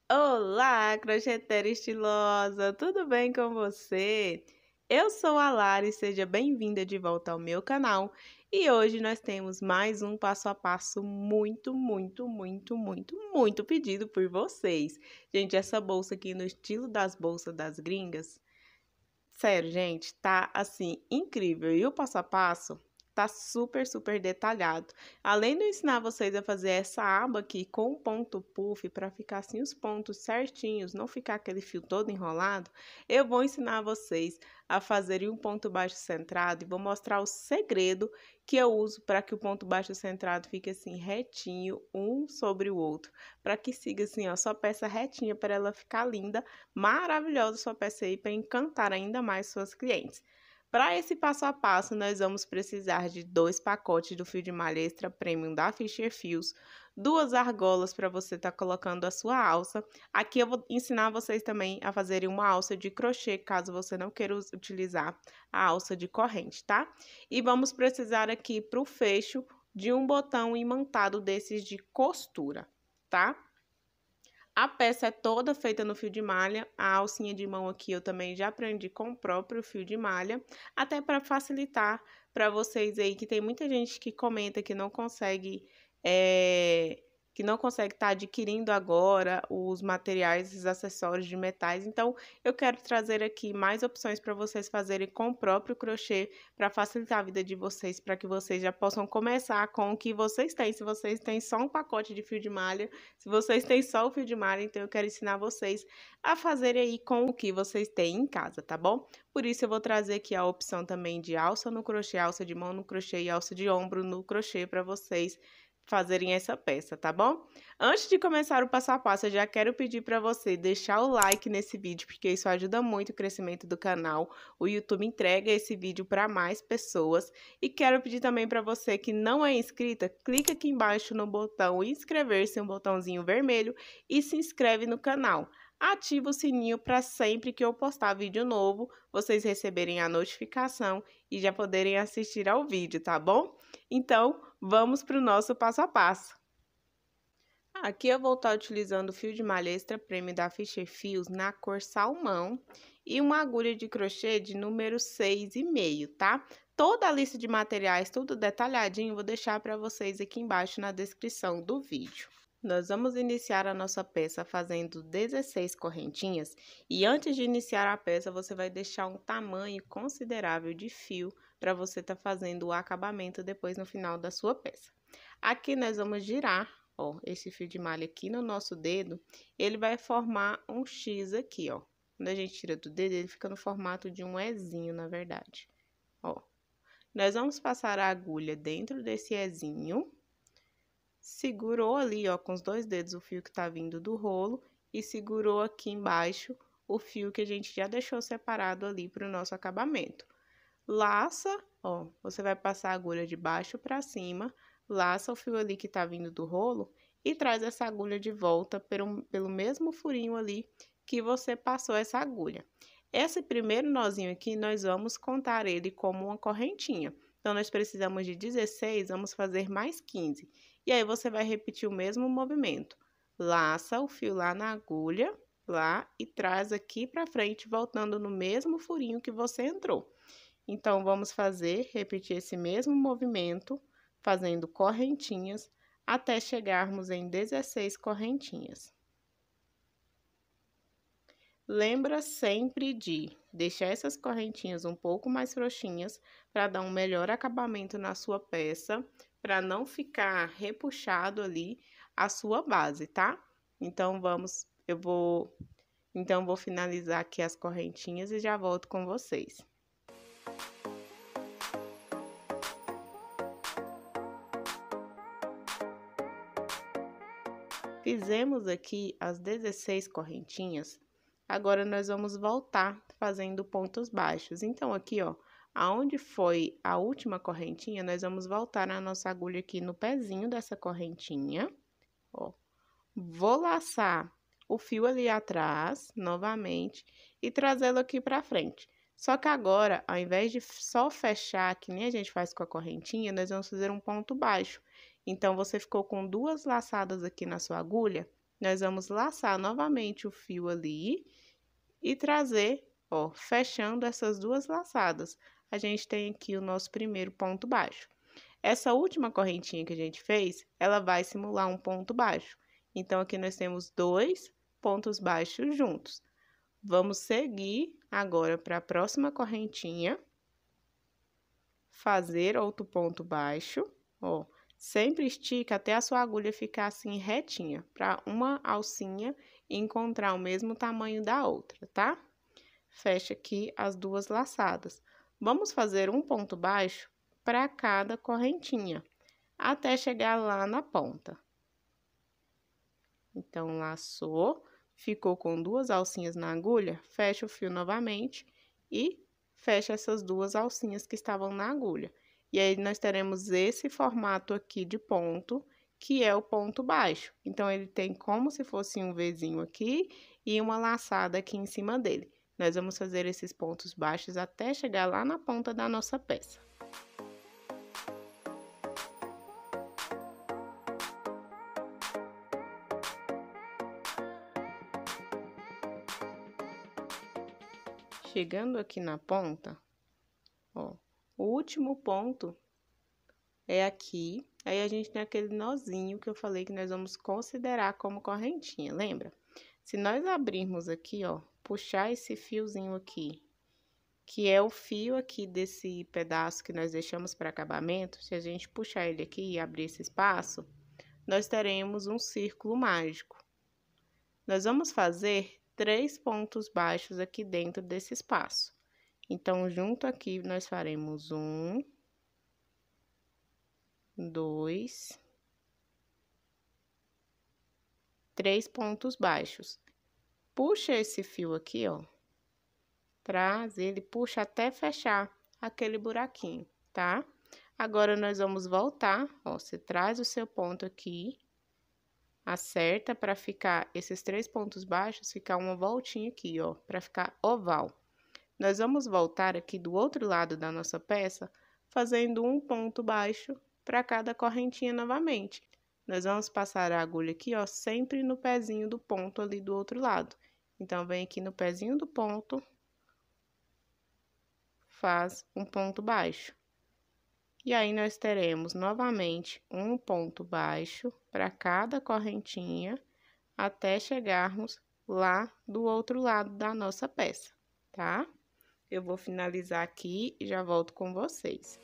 Olá, crocheteira estilosa, tudo bem com você? Eu sou a Lara e seja bem-vinda de volta ao meu canal. E hoje nós temos mais um passo a passo muito pedido por vocês. Gente, essa bolsa aqui no estilo das bolsas das gringas, sério, gente, tá assim incrível. E o passo a passo tá super detalhado. Além de eu ensinar vocês a fazer essa aba aqui com o ponto puff para ficar assim os pontos certinhos, não ficar aquele fio todo enrolado, eu vou ensinar vocês a fazerem um ponto baixo centrado e vou mostrar o segredo que eu uso para que o ponto baixo centrado fique assim retinho um sobre o outro, para que siga assim, ó, só peça retinha para ela ficar linda, maravilhosa sua peça aí para encantar ainda mais suas clientes. Para esse passo a passo, nós vamos precisar de 2 pacotes do fio de malha extra premium da Fischer Fios, 2 argolas para você estar colocando a sua alça. Aqui eu vou ensinar vocês também a fazerem uma alça de crochê, caso você não queira utilizar a alça de corrente, tá? E vamos precisar aqui para o fecho de um botão imantado desses de costura, tá? A peça é toda feita no fio de malha, a alcinha de mão aqui eu também já aprendi com o próprio fio de malha, até para facilitar para vocês aí, que tem muita gente que comenta que não consegue estar adquirindo agora os materiais, os acessórios de metais. Então, eu quero trazer aqui mais opções para vocês fazerem com o próprio crochê, para facilitar a vida de vocês, para que vocês já possam começar com o que vocês têm. Se vocês têm só um pacote de fio de malha, se vocês têm só o fio de malha, então eu quero ensinar vocês a fazerem aí com o que vocês têm em casa, tá bom? Por isso eu vou trazer aqui a opção também de alça no crochê, alça de mão no crochê e alça de ombro no crochê para vocês fazerem essa peça, tá bom? Antes de começar o passo a passo, eu já quero pedir para você deixar o like nesse vídeo, porque isso ajuda muito o crescimento do canal. O YouTube entrega esse vídeo para mais pessoas. E quero pedir também para você que não é inscrita, clica aqui embaixo no botão inscrever-se, um botãozinho vermelho, e se inscreve no canal. Ativa o sininho para sempre que eu postar vídeo novo, vocês receberem a notificação e já poderem assistir ao vídeo, tá bom? Então, vamos para o nosso passo a passo. Aqui eu vou estar utilizando o fio de malha extra premium da Fischer Fios na cor salmão e uma agulha de crochê de número 6,5, tá? Toda a lista de materiais, tudo detalhadinho, vou deixar para vocês aqui embaixo na descrição do vídeo. Nós vamos iniciar a nossa peça fazendo 16 correntinhas e antes de iniciar a peça, você vai deixar um tamanho considerável de fio para você estar fazendo o acabamento depois no final da sua peça. Aqui nós vamos girar, ó, esse fio de malha aqui no nosso dedo, ele vai formar um X aqui, ó. Quando a gente tira do dedo, ele fica no formato de um Ezinho, na verdade, ó. Nós vamos passar a agulha dentro desse Ezinho. Segurou ali, ó, com os 2 dedos o fio que tá vindo do rolo e segurou aqui embaixo o fio que a gente já deixou separado ali para o nosso acabamento. Laça, ó, você vai passar a agulha de baixo para cima, laça o fio ali que tá vindo do rolo e traz essa agulha de volta pelo mesmo furinho ali que você passou essa agulha. Esse primeiro nozinho aqui, nós vamos contar ele como uma correntinha. Então, nós precisamos de 16, vamos fazer mais 15. E aí, você vai repetir o mesmo movimento. Laça o fio lá na agulha, lá, e traz aqui pra frente, voltando no mesmo furinho que você entrou. Então, vamos repetir esse mesmo movimento, fazendo correntinhas, até chegarmos em 16 correntinhas. Lembra sempre de deixar essas correntinhas um pouco mais frouxinhas para dar um melhor acabamento na sua peça, para não ficar repuxado ali a sua base, tá? Então, vou finalizar aqui as correntinhas e já volto com vocês. Fizemos aqui as 16 correntinhas. Agora, nós vamos voltar fazendo pontos baixos. Então, aqui, ó, aonde foi a última correntinha, nós vamos voltar a nossa agulha aqui no pezinho dessa correntinha, ó. Vou laçar o fio ali atrás, novamente, e trazê-lo aqui pra frente. Só que agora, ao invés de só fechar, que nem a gente faz com a correntinha, nós vamos fazer um ponto baixo. Então, você ficou com 2 laçadas aqui na sua agulha, nós vamos laçar novamente o fio ali e trazer, ó, fechando essas duas laçadas. A gente tem aqui o nosso primeiro ponto baixo. Essa última correntinha que a gente fez, ela vai simular um ponto baixo. Então, aqui nós temos 2 pontos baixos juntos. Vamos seguir agora para a próxima correntinha, fazer outro ponto baixo, ó. Sempre estica até a sua agulha ficar assim retinha, para uma alcinha encontrar o mesmo tamanho da outra, tá? Fecha aqui as duas laçadas. Vamos fazer um ponto baixo para cada correntinha, até chegar lá na ponta. Então, laçou, ficou com duas alcinhas na agulha, fecha o fio novamente e fecha essas duas alcinhas que estavam na agulha. E aí, nós teremos esse formato aqui de ponto, que é o ponto baixo. Então, ele tem como se fosse um Vzinho aqui e uma laçada aqui em cima dele. Nós vamos fazer esses pontos baixos até chegar lá na ponta da nossa peça. Chegando aqui na ponta, ó, o último ponto é aqui, aí a gente tem aquele nozinho que eu falei que nós vamos considerar como correntinha, lembra? Se nós abrirmos aqui, ó, puxar esse fiozinho aqui, que é o fio aqui desse pedaço que nós deixamos para acabamento, se a gente puxar ele aqui e abrir esse espaço, nós teremos um círculo mágico. Nós vamos fazer 3 pontos baixos aqui dentro desse espaço. Então, junto aqui, nós faremos 1, 2, 3 pontos baixos. Puxa esse fio aqui, ó, traz ele, puxa até fechar aquele buraquinho, tá? Agora, nós vamos voltar, ó, você traz o seu ponto aqui, acerta para ficar esses 3 pontos baixos, ficar uma voltinha aqui, ó, para ficar oval. Nós vamos voltar aqui do outro lado da nossa peça, fazendo um ponto baixo para cada correntinha novamente. Nós vamos passar a agulha aqui, ó, sempre no pezinho do ponto ali do outro lado. Então, vem aqui no pezinho do ponto, faz um ponto baixo. E aí, nós teremos novamente um ponto baixo para cada correntinha, até chegarmos lá do outro lado da nossa peça, tá? Eu vou finalizar aqui e já volto com vocês.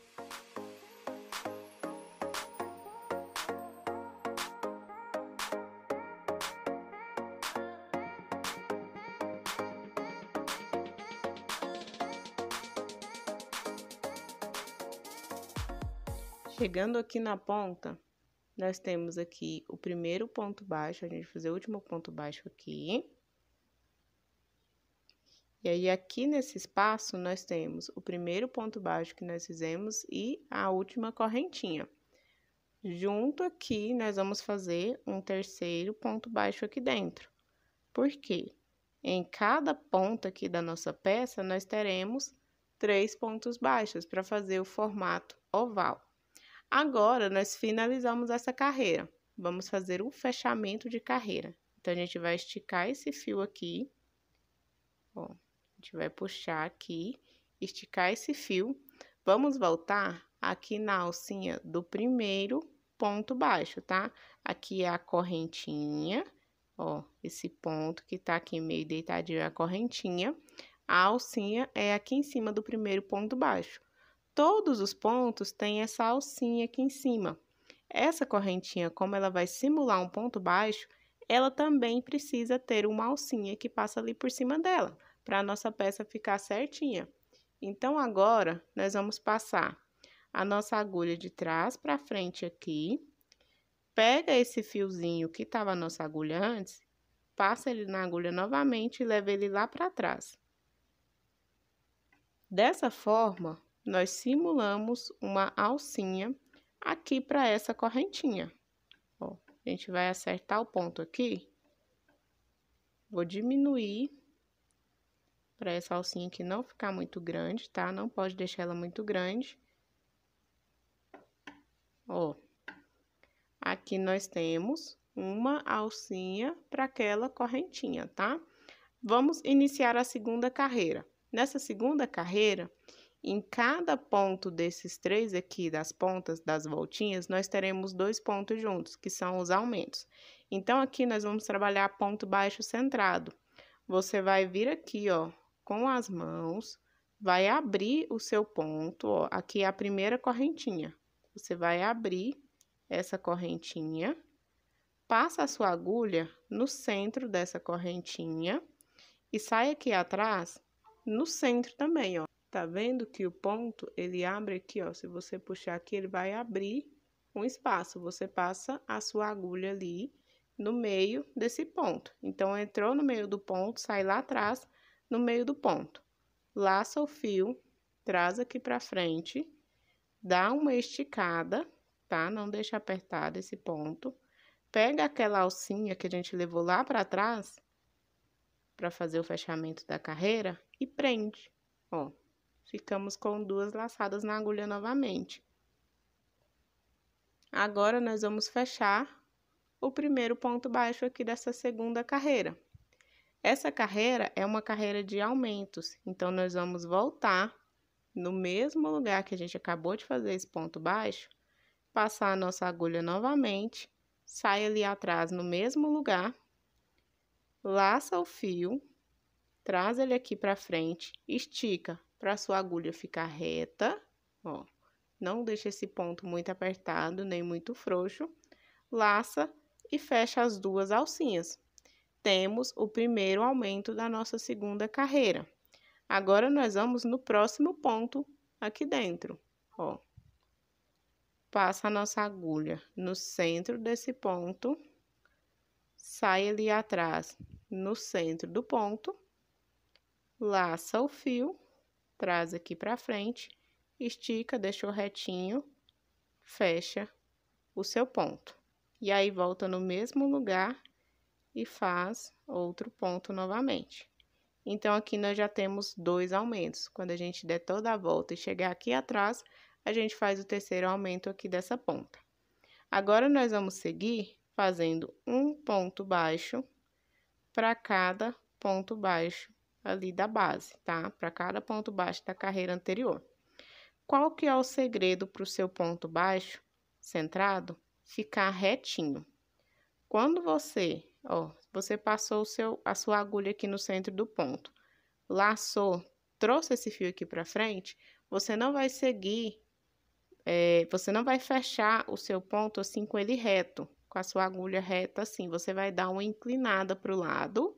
Chegando aqui na ponta, nós temos aqui o primeiro ponto baixo, a gente vai fazer o último ponto baixo aqui. E aí, aqui nesse espaço, nós temos o primeiro ponto baixo que nós fizemos e a última correntinha. Junto aqui, nós vamos fazer um terceiro ponto baixo aqui dentro. Por quê? Em cada ponta aqui da nossa peça, nós teremos 3 pontos baixos para fazer o formato oval. Agora, nós finalizamos essa carreira. Vamos fazer o fechamento de carreira. Então, a gente vai esticar esse fio aqui, ó. A gente vai puxar aqui, esticar esse fio. Vamos voltar aqui na alcinha do primeiro ponto baixo, tá? Aqui é a correntinha, ó, esse ponto que tá aqui meio deitadinho é a correntinha. A alcinha é aqui em cima do primeiro ponto baixo. Todos os pontos têm essa alcinha aqui em cima. Essa correntinha, como ela vai simular um ponto baixo, ela também precisa ter uma alcinha que passa ali por cima dela, para a nossa peça ficar certinha. Então, agora, nós vamos passar a nossa agulha de trás para frente aqui, pega esse fiozinho que estava a nossa agulha antes, passa ele na agulha novamente e leva ele lá para trás. Dessa forma, nós simulamos uma alcinha aqui para essa correntinha. Ó, a gente vai acertar o ponto aqui. Vou diminuir para essa alcinha aqui não ficar muito grande, tá? Não pode deixar ela muito grande. Ó, aqui nós temos uma alcinha para aquela correntinha, tá? Vamos iniciar a segunda carreira. Nessa segunda carreira, em cada ponto desses 3 aqui das pontas das voltinhas, nós teremos 2 pontos juntos, que são os aumentos. Então, aqui nós vamos trabalhar ponto baixo centrado. Você vai vir aqui, ó, com as mãos, vai abrir o seu ponto, ó, aqui é a primeira correntinha. Você vai abrir essa correntinha, passa a sua agulha no centro dessa correntinha e sai aqui atrás no centro também, ó. Tá vendo que o ponto, ele abre aqui, ó, se você puxar aqui, ele vai abrir um espaço. Você passa a sua agulha ali no meio desse ponto. Então, entrou no meio do ponto, sai lá atrás, no meio do ponto. Laça o fio, traz aqui pra frente, dá uma esticada, tá? Não deixa apertado esse ponto. Pega aquela alcinha que a gente levou lá pra trás, pra fazer o fechamento da carreira, e prende, ó. Ficamos com 2 laçadas na agulha novamente. Agora, nós vamos fechar o primeiro ponto baixo aqui dessa segunda carreira. Essa carreira é uma carreira de aumentos, então, nós vamos voltar no mesmo lugar que a gente acabou de fazer esse ponto baixo, passar a nossa agulha novamente, sai ali atrás no mesmo lugar, laça o fio, traz ele aqui pra frente, estica para sua agulha ficar reta, ó. Não deixa esse ponto muito apertado, nem muito frouxo. Laça e fecha as 2 alcinhas. Temos o primeiro aumento da nossa segunda carreira. Agora, nós vamos no próximo ponto aqui dentro, ó. Passa a nossa agulha no centro desse ponto, sai ali atrás no centro do ponto, laça o fio, traz aqui pra frente, estica, deixou retinho, fecha o seu ponto. E aí, volta no mesmo lugar e faz outro ponto novamente. Então, aqui nós já temos 2 aumentos. Quando a gente der toda a volta e chegar aqui atrás, a gente faz o terceiro aumento aqui dessa ponta. Agora, nós vamos seguir fazendo um ponto baixo para cada ponto baixo ali da base, tá? Para cada ponto baixo da carreira anterior. Qual que é o segredo para o seu ponto baixo centrado ficar retinho? Quando você, ó, você passou a sua agulha aqui no centro do ponto, laçou, trouxe esse fio aqui para frente, você não vai seguir, você não vai fechar o seu ponto assim com ele reto, com a sua agulha reta assim, você vai dar uma inclinada para o lado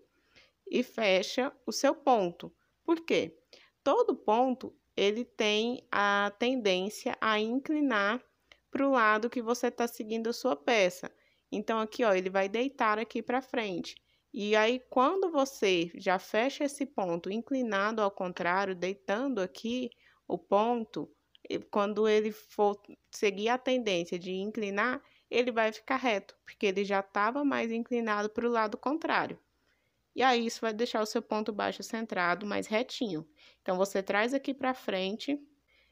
e fecha o seu ponto. Por quê? Todo ponto, ele tem a tendência a inclinar para o lado que você está seguindo a sua peça. Então, aqui, ó, ele vai deitar aqui para frente. E aí, quando você já fecha esse ponto inclinado ao contrário, deitando aqui o ponto, quando ele for seguir a tendência de inclinar, ele vai ficar reto, porque ele já estava mais inclinado para o lado contrário. E aí, isso vai deixar o seu ponto baixo centrado mais retinho. Então, você traz aqui para frente,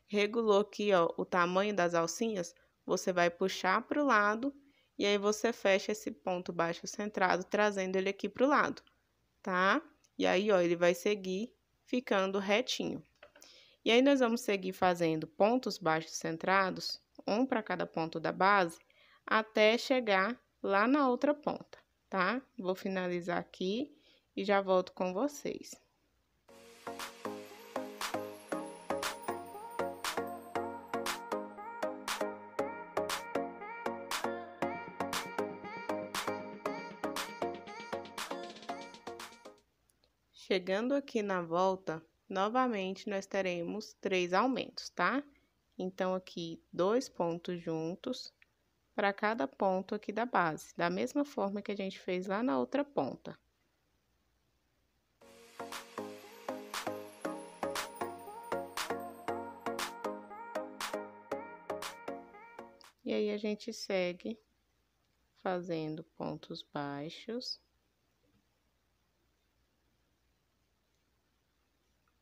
regulou aqui, ó, o tamanho das alcinhas, você vai puxar para o lado e aí você fecha esse ponto baixo centrado, trazendo ele aqui para o lado, tá? E aí, ó, ele vai seguir ficando retinho. E aí, nós vamos seguir fazendo pontos baixos centrados, um para cada ponto da base, até chegar lá na outra ponta, tá? Vou finalizar aqui e já volto com vocês. Chegando aqui na volta, novamente nós teremos 3 aumentos, tá? Então, aqui, 2 pontos juntos para cada ponto aqui da base, da mesma forma que a gente fez lá na outra ponta. E aí, a gente segue fazendo pontos baixos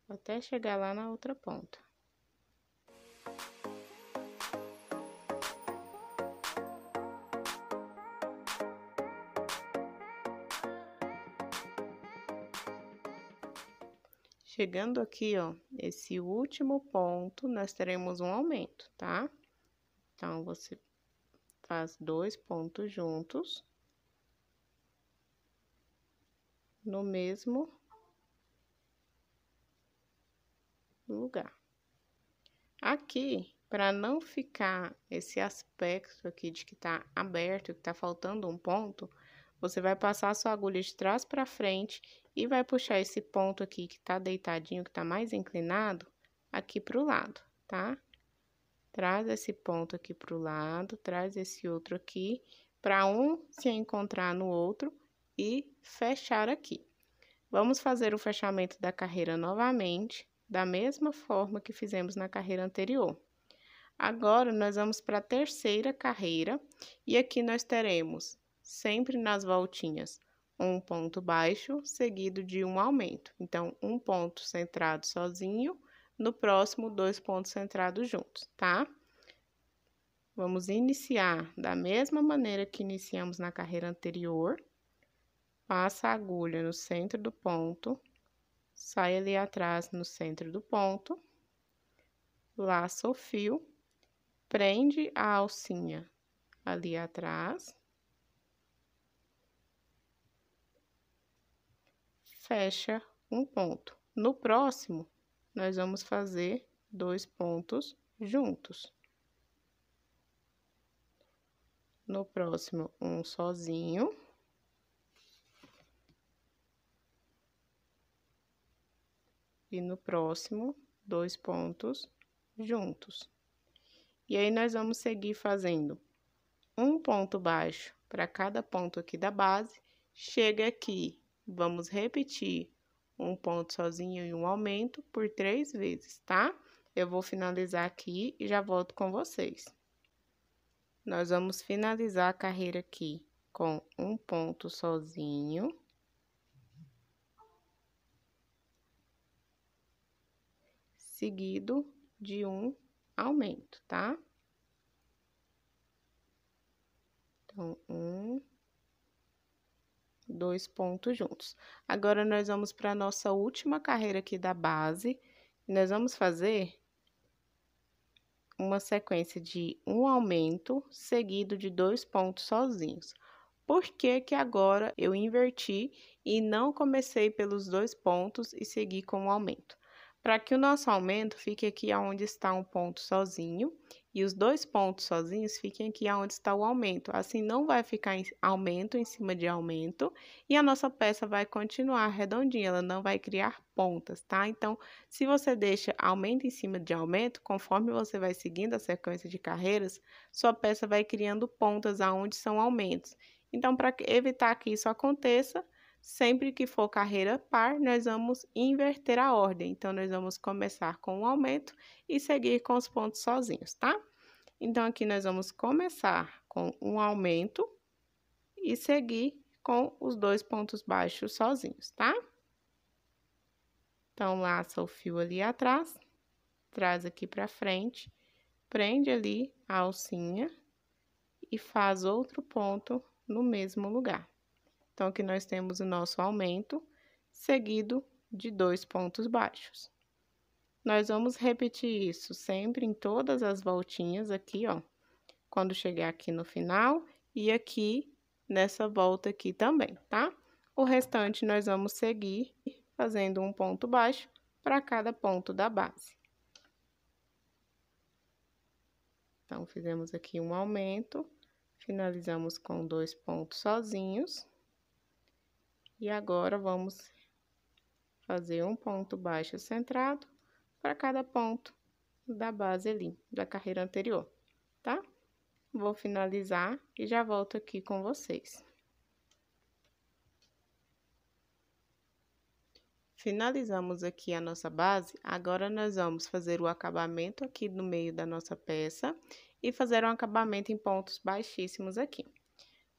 até chegar lá na outra ponta. Chegando aqui, ó, esse último ponto, nós teremos um aumento, tá? Então, você faz 2 pontos juntos no mesmo lugar. Aqui, para não ficar esse aspecto aqui de que tá aberto, que tá faltando um ponto, você vai passar a sua agulha de trás para frente e vai puxar esse ponto aqui que tá deitadinho, que tá mais inclinado, aqui pro lado, tá? Traz esse ponto aqui pro lado, traz esse outro aqui, para um se encontrar no outro e fechar aqui. Vamos fazer o fechamento da carreira novamente, da mesma forma que fizemos na carreira anterior. Agora, nós vamos para a terceira carreira, e aqui nós teremos, sempre nas voltinhas, um ponto baixo, seguido de um aumento. Então, um ponto centrado sozinho, no próximo, 2 pontos centrados juntos, tá? Vamos iniciar da mesma maneira que iniciamos na carreira anterior. Passa a agulha no centro do ponto, sai ali atrás no centro do ponto, laça o fio, prende a alcinha ali atrás, fecha um ponto. No próximo, nós vamos fazer 2 pontos juntos. No próximo, um sozinho. E no próximo, 2 pontos juntos. E aí, nós vamos seguir fazendo um ponto baixo para cada ponto aqui da base. Chega aqui, vamos repetir um ponto sozinho e um aumento por 3 vezes, tá? Eu vou finalizar aqui e já volto com vocês. Nós vamos finalizar a carreira aqui com um ponto sozinho. Seguido de um aumento, tá? Então, 2 pontos juntos. Agora, nós vamos para a nossa última carreira aqui da base. Nós vamos fazer uma sequência de um aumento seguido de 2 pontos sozinhos. Por que que agora eu inverti e não comecei pelos 2 pontos e segui com o aumento? Para que o nosso aumento fique aqui onde está um ponto sozinho e os 2 pontos sozinhos fiquem aqui onde está o aumento. Assim, não vai ficar aumento em cima de aumento e a nossa peça vai continuar redondinha, ela não vai criar pontas, tá? Então, se você deixa aumento em cima de aumento, conforme você vai seguindo a sequência de carreiras, sua peça vai criando pontas aonde são aumentos. Então, para evitar que isso aconteça, sempre que for carreira par, nós vamos inverter a ordem. Então, nós vamos começar com um aumento e seguir com os pontos sozinhos, tá? Então, aqui nós vamos começar com um aumento e seguir com os 2 pontos baixos sozinhos, tá? Então, laça o fio ali atrás, traz aqui pra frente, prende ali a alcinha e faz outro ponto no mesmo lugar. Então, aqui nós temos o nosso aumento, seguido de 2 pontos baixos. Nós vamos repetir isso sempre em todas as voltinhas aqui, ó. Quando chegar aqui no final e aqui nessa volta aqui também, tá? O restante nós vamos seguir fazendo um ponto baixo para cada ponto da base. Então, fizemos aqui um aumento, finalizamos com 2 pontos sozinhos. E agora, vamos fazer um ponto baixo centrado para cada ponto da base ali, da carreira anterior, tá? Vou finalizar e já volto aqui com vocês. Finalizamos aqui a nossa base, agora nós vamos fazer o acabamento aqui no meio da nossa peça e fazer um acabamento em pontos baixíssimos aqui.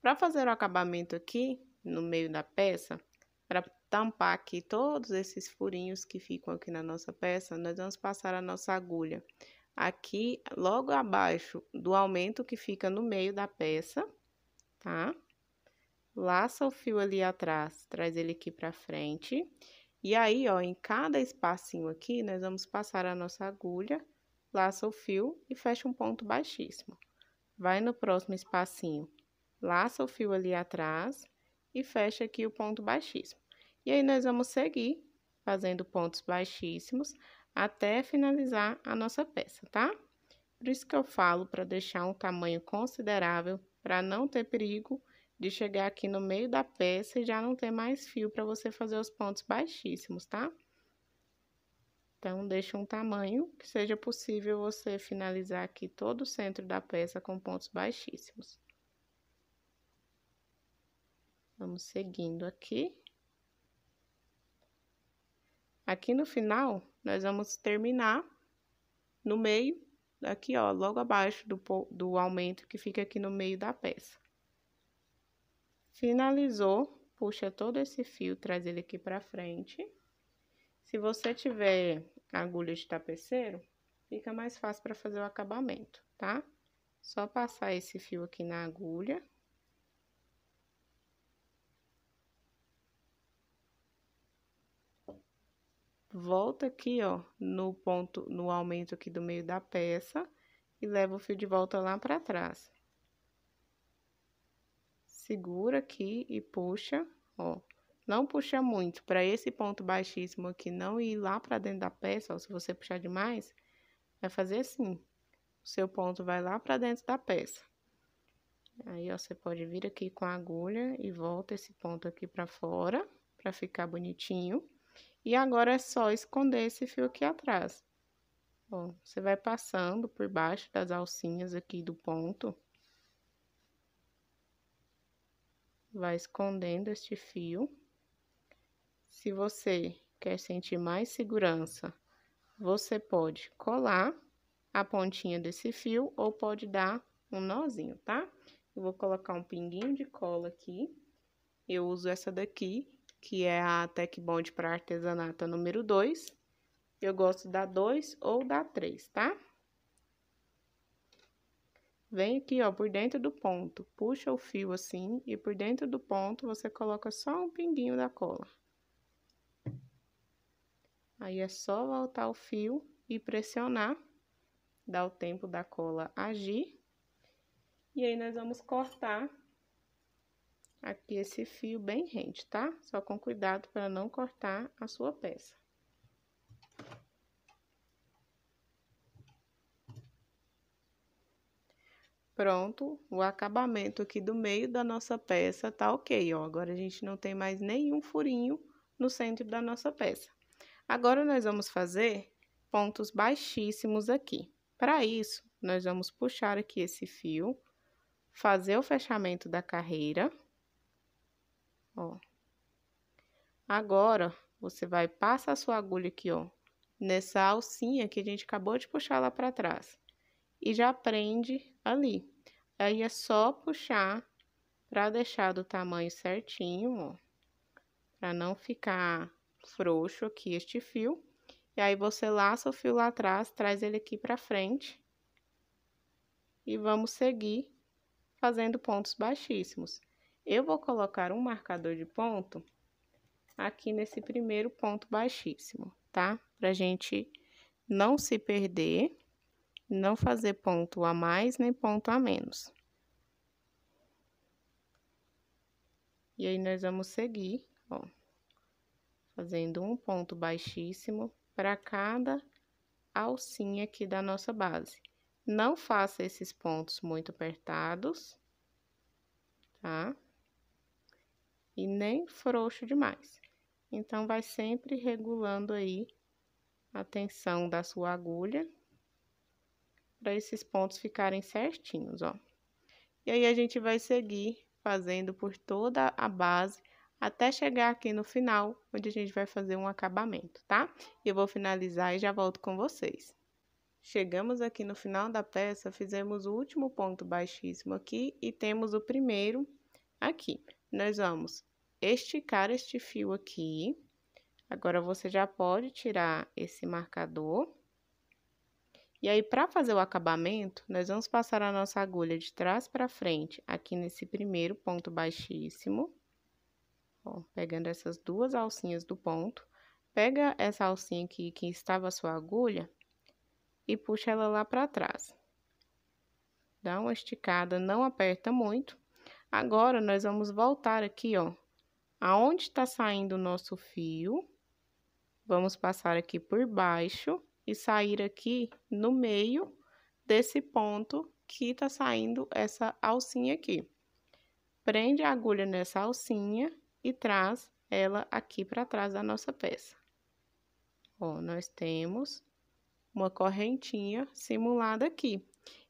Para fazer o acabamento aqui, no meio da peça, para tampar aqui todos esses furinhos que ficam aqui na nossa peça, nós vamos passar a nossa agulha aqui, logo abaixo do aumento que fica no meio da peça, tá? Laça o fio ali atrás, traz ele aqui pra frente E aí, ó, em cada espacinho aqui, nós vamos passar a nossa agulha, laça o fio e fecha um ponto baixíssimo. Vai no próximo espacinho, laça o fio ali atrás e fecha aqui o ponto baixíssimo. E aí, nós vamos seguir fazendo pontos baixíssimos até finalizar a nossa peça, tá? Por isso que eu falo para deixar um tamanho considerável, para não ter perigo de chegar aqui no meio da peça e já não ter mais fio para você fazer os pontos baixíssimos, tá? Então, deixa um tamanho que seja possível você finalizar aqui todo o centro da peça com pontos baixíssimos. Vamos seguindo aqui. Aqui no final, nós vamos terminar no meio, aqui ó, logo abaixo do aumento que fica aqui no meio da peça. Finalizou, puxa todo esse fio, traz ele aqui pra frente. Se você tiver agulha de tapeceiro, fica mais fácil para fazer o acabamento, tá? Só passar esse fio aqui na agulha. Volta aqui, ó, no ponto, no aumento aqui do meio da peça e leva o fio de volta lá para trás. Segura aqui e puxa, ó. Não puxa muito, para esse ponto baixíssimo aqui não ir lá para dentro da peça, ó, se você puxar demais, vai fazer assim. O seu ponto vai lá para dentro da peça. Aí, ó, você pode vir aqui com a agulha e volta esse ponto aqui para fora, para ficar bonitinho. E agora é só esconder esse fio aqui atrás. Ó, você vai passando por baixo das alcinhas aqui do ponto. Vai escondendo este fio. Se você quer sentir mais segurança, você pode colar a pontinha desse fio ou pode dar um nozinho, tá? Eu vou colocar um pinguinho de cola aqui. Eu uso essa daqui, que é a Tec Bond para artesanato número 2. Eu gosto da 2 ou da 3, tá? Vem aqui, ó, por dentro do ponto, puxa o fio assim e por dentro do ponto você coloca só um pinguinho da cola. Aí é só voltar o fio e pressionar, dá o tempo da cola agir. E aí nós vamos cortar aqui esse fio bem rente, tá? Só com cuidado para não cortar a sua peça. Pronto, o acabamento aqui do meio da nossa peça tá ok, ó. Agora a gente não tem mais nenhum furinho no centro da nossa peça. Agora nós vamos fazer pontos baixíssimos aqui. Para isso, nós vamos puxar aqui esse fio, fazer o fechamento da carreira, ó. Agora, você vai passar a sua agulha aqui, ó, nessa alcinha que a gente acabou de puxar lá para trás. E já prende ali. Aí é só puxar para deixar do tamanho certinho, ó. Para não ficar frouxo aqui este fio. E aí, você laça o fio lá atrás, traz ele aqui pra frente. E vamos seguir fazendo pontos baixíssimos. Eu vou colocar um marcador de ponto aqui nesse primeiro ponto baixíssimo, tá? Pra gente não se perder, não fazer ponto a mais nem ponto a menos. E aí, nós vamos seguir, ó, fazendo um ponto baixíssimo para cada alcinha aqui da nossa base. Não faça esses pontos muito apertados, tá? E nem frouxo demais. Então, vai sempre regulando aí a tensão da sua agulha para esses pontos ficarem certinhos, ó. E aí, a gente vai seguir fazendo por toda a base até chegar aqui no final, onde a gente vai fazer um acabamento, tá? Eu vou finalizar e já volto com vocês. Chegamos aqui no final da peça, fizemos o último ponto baixíssimo aqui e temos o primeiro aqui. Nós vamos esticar este fio aqui. Agora, você já pode tirar esse marcador. E aí, para fazer o acabamento, nós vamos passar a nossa agulha de trás para frente aqui nesse primeiro ponto baixíssimo. Ó, pegando essas duas alcinhas do ponto. Pega essa alcinha aqui que estava a sua agulha e puxa ela lá para trás. Dá uma esticada, não aperta muito. Agora, nós vamos voltar aqui, ó, aonde está saindo o nosso fio. Vamos passar aqui por baixo e sair aqui no meio desse ponto que tá saindo essa alcinha aqui. Prende a agulha nessa alcinha e traz ela aqui para trás da nossa peça. Ó, nós temos uma correntinha simulada aqui.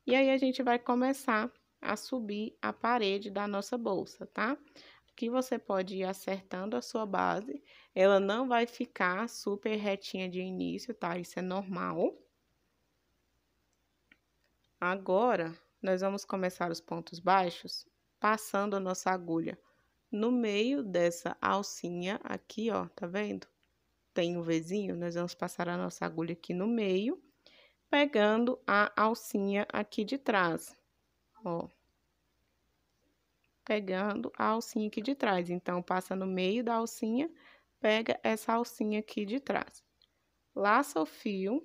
E aí, a gente vai começar a subir a parede da nossa bolsa, tá? Aqui você pode ir acertando a sua base, ela não vai ficar super retinha de início, tá? Isso é normal. Agora, nós vamos começar os pontos baixos, passando a nossa agulha no meio dessa alcinha aqui, ó, tá vendo? Tem um Vzinho, nós vamos passar a nossa agulha aqui no meio, pegando a alcinha aqui de trás, ó. Pegando a alcinha aqui de trás. Então, passa no meio da alcinha, pega essa alcinha aqui de trás. Laça o fio,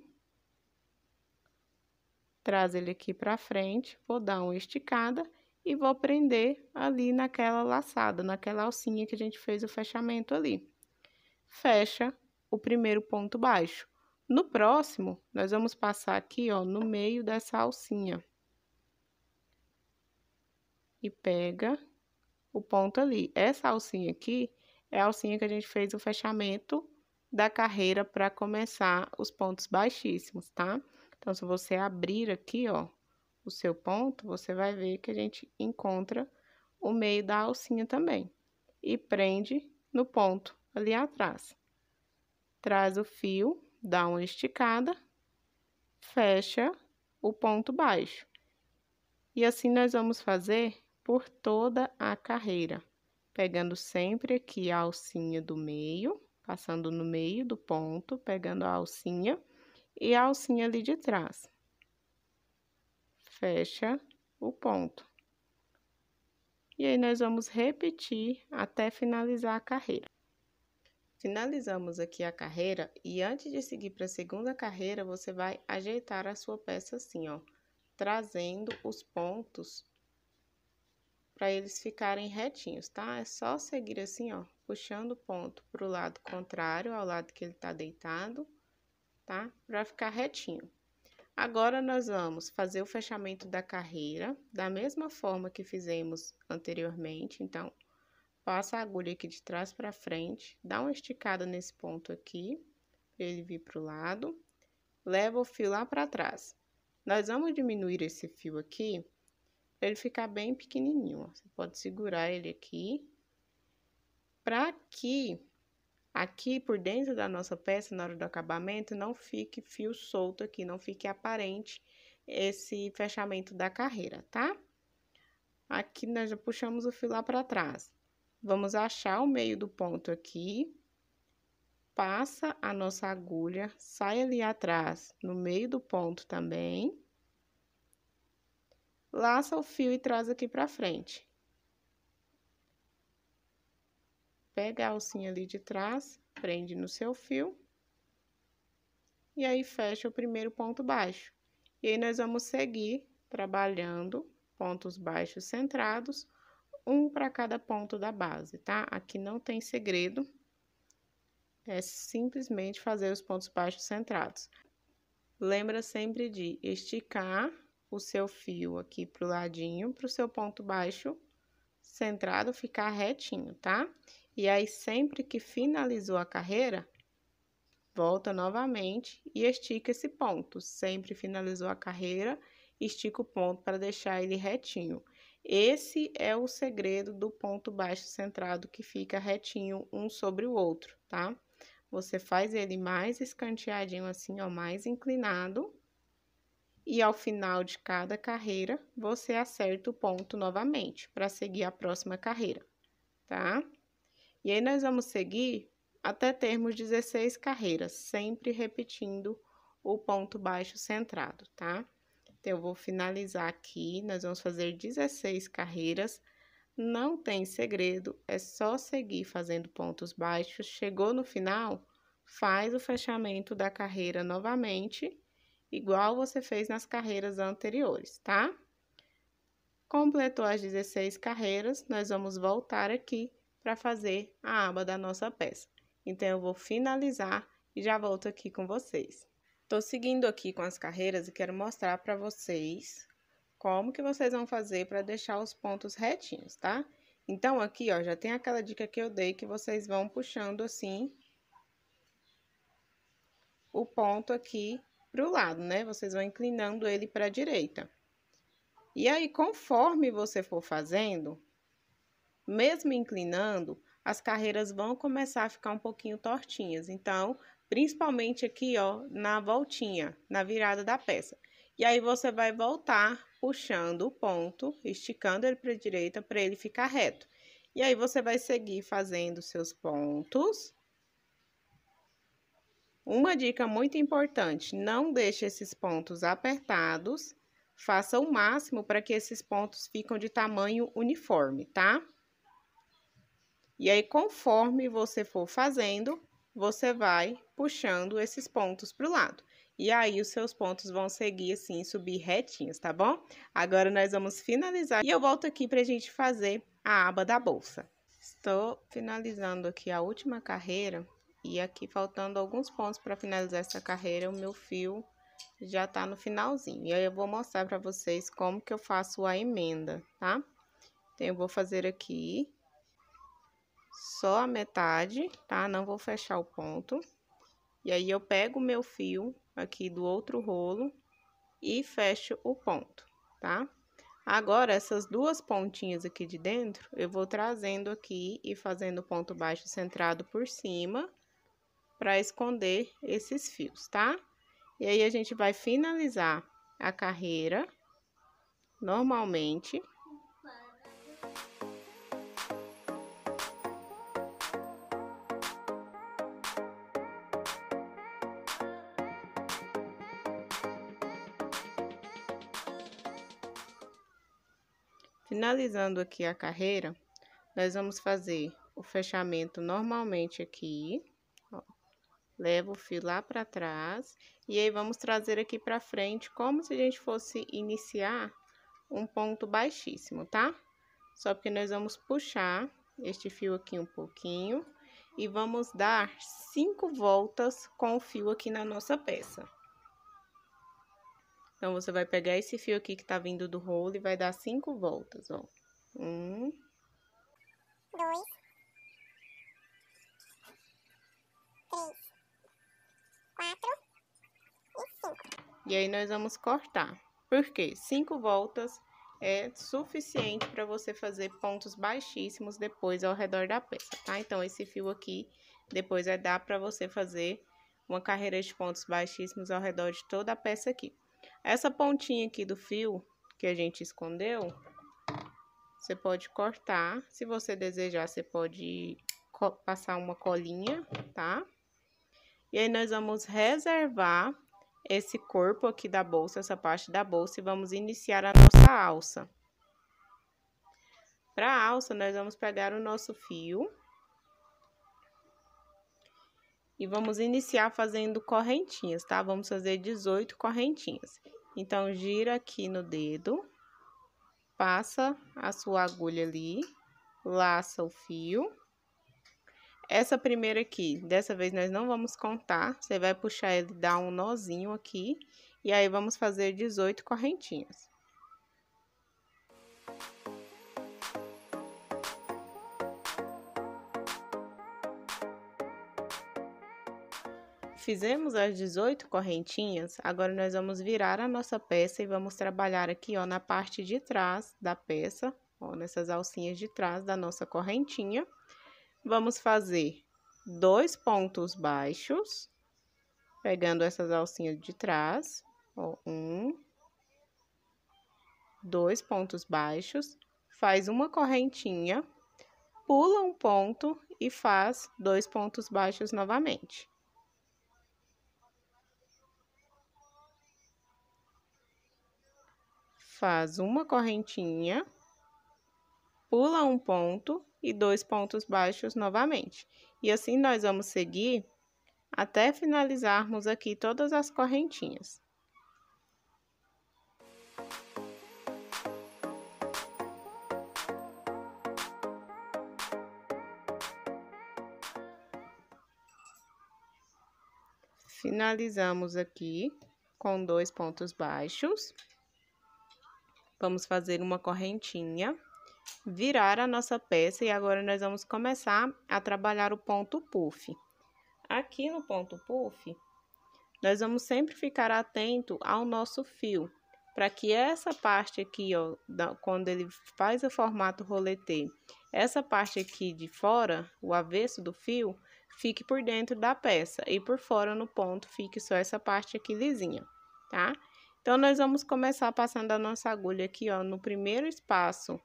traz ele aqui pra frente, vou dar uma esticada e vou prender ali naquela laçada, naquela alcinha que a gente fez o fechamento ali. Fecha o primeiro ponto baixo. No próximo, nós vamos passar aqui, ó, no meio dessa alcinha. E pega o ponto ali. Essa alcinha aqui é a alcinha que a gente fez o fechamento da carreira para começar os pontos baixíssimos, tá? Então, se você abrir aqui, ó, o seu ponto, você vai ver que a gente encontra o meio da alcinha também. E prende no ponto ali atrás. Traz o fio, dá uma esticada, fecha o ponto baixo. E assim nós vamos fazer por toda a carreira, pegando sempre aqui a alcinha do meio, passando no meio do ponto, pegando a alcinha e a alcinha ali de trás. Fecha o ponto. E aí, nós vamos repetir até finalizar a carreira. Finalizamos aqui a carreira e antes de seguir para a segunda carreira, você vai ajeitar a sua peça assim, ó, trazendo os pontos para eles ficarem retinhos, tá? É só seguir assim, ó, puxando o ponto pro lado contrário, ao lado que ele tá deitado, tá? Para ficar retinho. Agora, nós vamos fazer o fechamento da carreira, da mesma forma que fizemos anteriormente. Então, passa a agulha aqui de trás para frente, dá uma esticada nesse ponto aqui, para ele vir pro lado, leva o fio lá para trás. Nós vamos diminuir esse fio aqui, para ele ficar bem pequenininho, ó. Você pode segurar ele aqui, para que aqui por dentro da nossa peça, na hora do acabamento, não fique fio solto aqui, não fique aparente esse fechamento da carreira, tá? Aqui nós já puxamos o fio lá para trás. Vamos achar o meio do ponto aqui, passa a nossa agulha, sai ali atrás, no meio do ponto também. Laça o fio e traz aqui pra frente. Pega a alcinha ali de trás, prende no seu fio. E aí, fecha o primeiro ponto baixo. E aí, nós vamos seguir trabalhando pontos baixos centrados, um para cada ponto da base, tá? Aqui não tem segredo, é simplesmente fazer os pontos baixos centrados. Lembra sempre de esticar o seu fio aqui pro ladinho, pro seu ponto baixo centrado ficar retinho, tá? E aí, sempre que finalizou a carreira, volta novamente e estica esse ponto. Sempre finalizou a carreira, estica o ponto para deixar ele retinho. Esse é o segredo do ponto baixo centrado, que fica retinho um sobre o outro, tá? Você faz ele mais escanteadinho assim, ó, mais inclinado. E ao final de cada carreira, você acerta o ponto novamente, para seguir a próxima carreira, tá? E aí, nós vamos seguir até termos 16 carreiras, sempre repetindo o ponto baixo centrado, tá? Então, eu vou finalizar aqui, nós vamos fazer 16 carreiras, não tem segredo, é só seguir fazendo pontos baixos. Chegou no final, faz o fechamento da carreira novamente, igual você fez nas carreiras anteriores, tá? Completou as 16 carreiras, nós vamos voltar aqui para fazer a aba da nossa peça. Então, eu vou finalizar e já volto aqui com vocês. Tô seguindo aqui com as carreiras e quero mostrar para vocês como que vocês vão fazer para deixar os pontos retinhos, tá? Então, aqui, ó, já tem aquela dica que eu dei que vocês vão puxando assim o ponto aqui pro lado, né? Vocês vão inclinando ele para a direita. E aí, conforme você for fazendo, mesmo inclinando, as carreiras vão começar a ficar um pouquinho tortinhas. Então, principalmente aqui, ó, na voltinha, na virada da peça. E aí, você vai voltar puxando o ponto, esticando ele para a direita, para ele ficar reto. E aí, você vai seguir fazendo seus pontos. Uma dica muito importante, não deixe esses pontos apertados. Faça o máximo para que esses pontos fiquem de tamanho uniforme, tá? E aí, conforme você for fazendo, você vai puxando esses pontos para o lado. E aí, os seus pontos vão seguir assim, subir retinhos, tá bom? Agora, nós vamos finalizar e eu volto aqui para a gente fazer a aba da bolsa. Estou finalizando aqui a última carreira e aqui faltando alguns pontos para finalizar essa carreira, o meu fio já tá no finalzinho. E aí, eu vou mostrar para vocês como que eu faço a emenda, tá? Então, eu vou fazer aqui só a metade, tá? Não vou fechar o ponto. E aí, eu pego o meu fio aqui do outro rolo e fecho o ponto, tá? Agora, essas duas pontinhas aqui de dentro, eu vou trazendo aqui e fazendo ponto baixo centrado por cima para esconder esses fios, tá? E aí, a gente vai finalizar a carreira normalmente. Finalizando aqui a carreira, nós vamos fazer o fechamento normalmente aqui, ó. Leva o fio lá para trás e aí vamos trazer aqui para frente como se a gente fosse iniciar um ponto baixíssimo, tá? Só porque nós vamos puxar este fio aqui um pouquinho e vamos dar 5 voltas com o fio aqui na nossa peça. Então, você vai pegar esse fio aqui que tá vindo do rolo e vai dar 5 voltas, ó. 1, 2, 3, 4 e 5. E aí, nós vamos cortar. Por quê? 5 voltas é suficiente para você fazer pontos baixíssimos depois ao redor da peça, tá? Então, esse fio aqui, depois vai dar para você fazer uma carreira de pontos baixíssimos ao redor de toda a peça aqui. Essa pontinha aqui do fio que a gente escondeu, você pode cortar. Se você desejar, você pode passar uma colinha, tá? E aí, nós vamos reservar esse corpo aqui da bolsa, essa parte da bolsa, e vamos iniciar a nossa alça. Para a alça, nós vamos pegar o nosso fio e vamos iniciar fazendo correntinhas, tá? Vamos fazer 18 correntinhas. Então, gira aqui no dedo, passa a sua agulha ali, laça o fio. Essa primeira aqui, dessa vez nós não vamos contar, você vai puxar ele, dar um nozinho aqui, e aí vamos fazer 18 correntinhas. Fizemos as 18 correntinhas, agora nós vamos virar a nossa peça e vamos trabalhar aqui, ó, na parte de trás da peça, ó, nessas alcinhas de trás da nossa correntinha. Vamos fazer 2 pontos baixos, pegando essas alcinhas de trás, ó, 1, 2 pontos baixos, faz uma correntinha, pula um ponto e faz 2 pontos baixos novamente. Faz uma correntinha, pula um ponto e 2 pontos baixos novamente. E assim, nós vamos seguir até finalizarmos aqui todas as correntinhas. Finalizamos aqui com 2 pontos baixos. Vamos fazer uma correntinha, virar a nossa peça e agora nós vamos começar a trabalhar o ponto puff. Aqui no ponto puff, nós vamos sempre ficar atento ao nosso fio, para que essa parte aqui, ó, quando ele faz o formato roletê, essa parte aqui de fora, o avesso do fio, fique por dentro da peça e por fora no ponto fique só essa parte aqui lisinha, tá? Então, nós vamos começar passando a nossa agulha aqui, ó, no primeiro espaço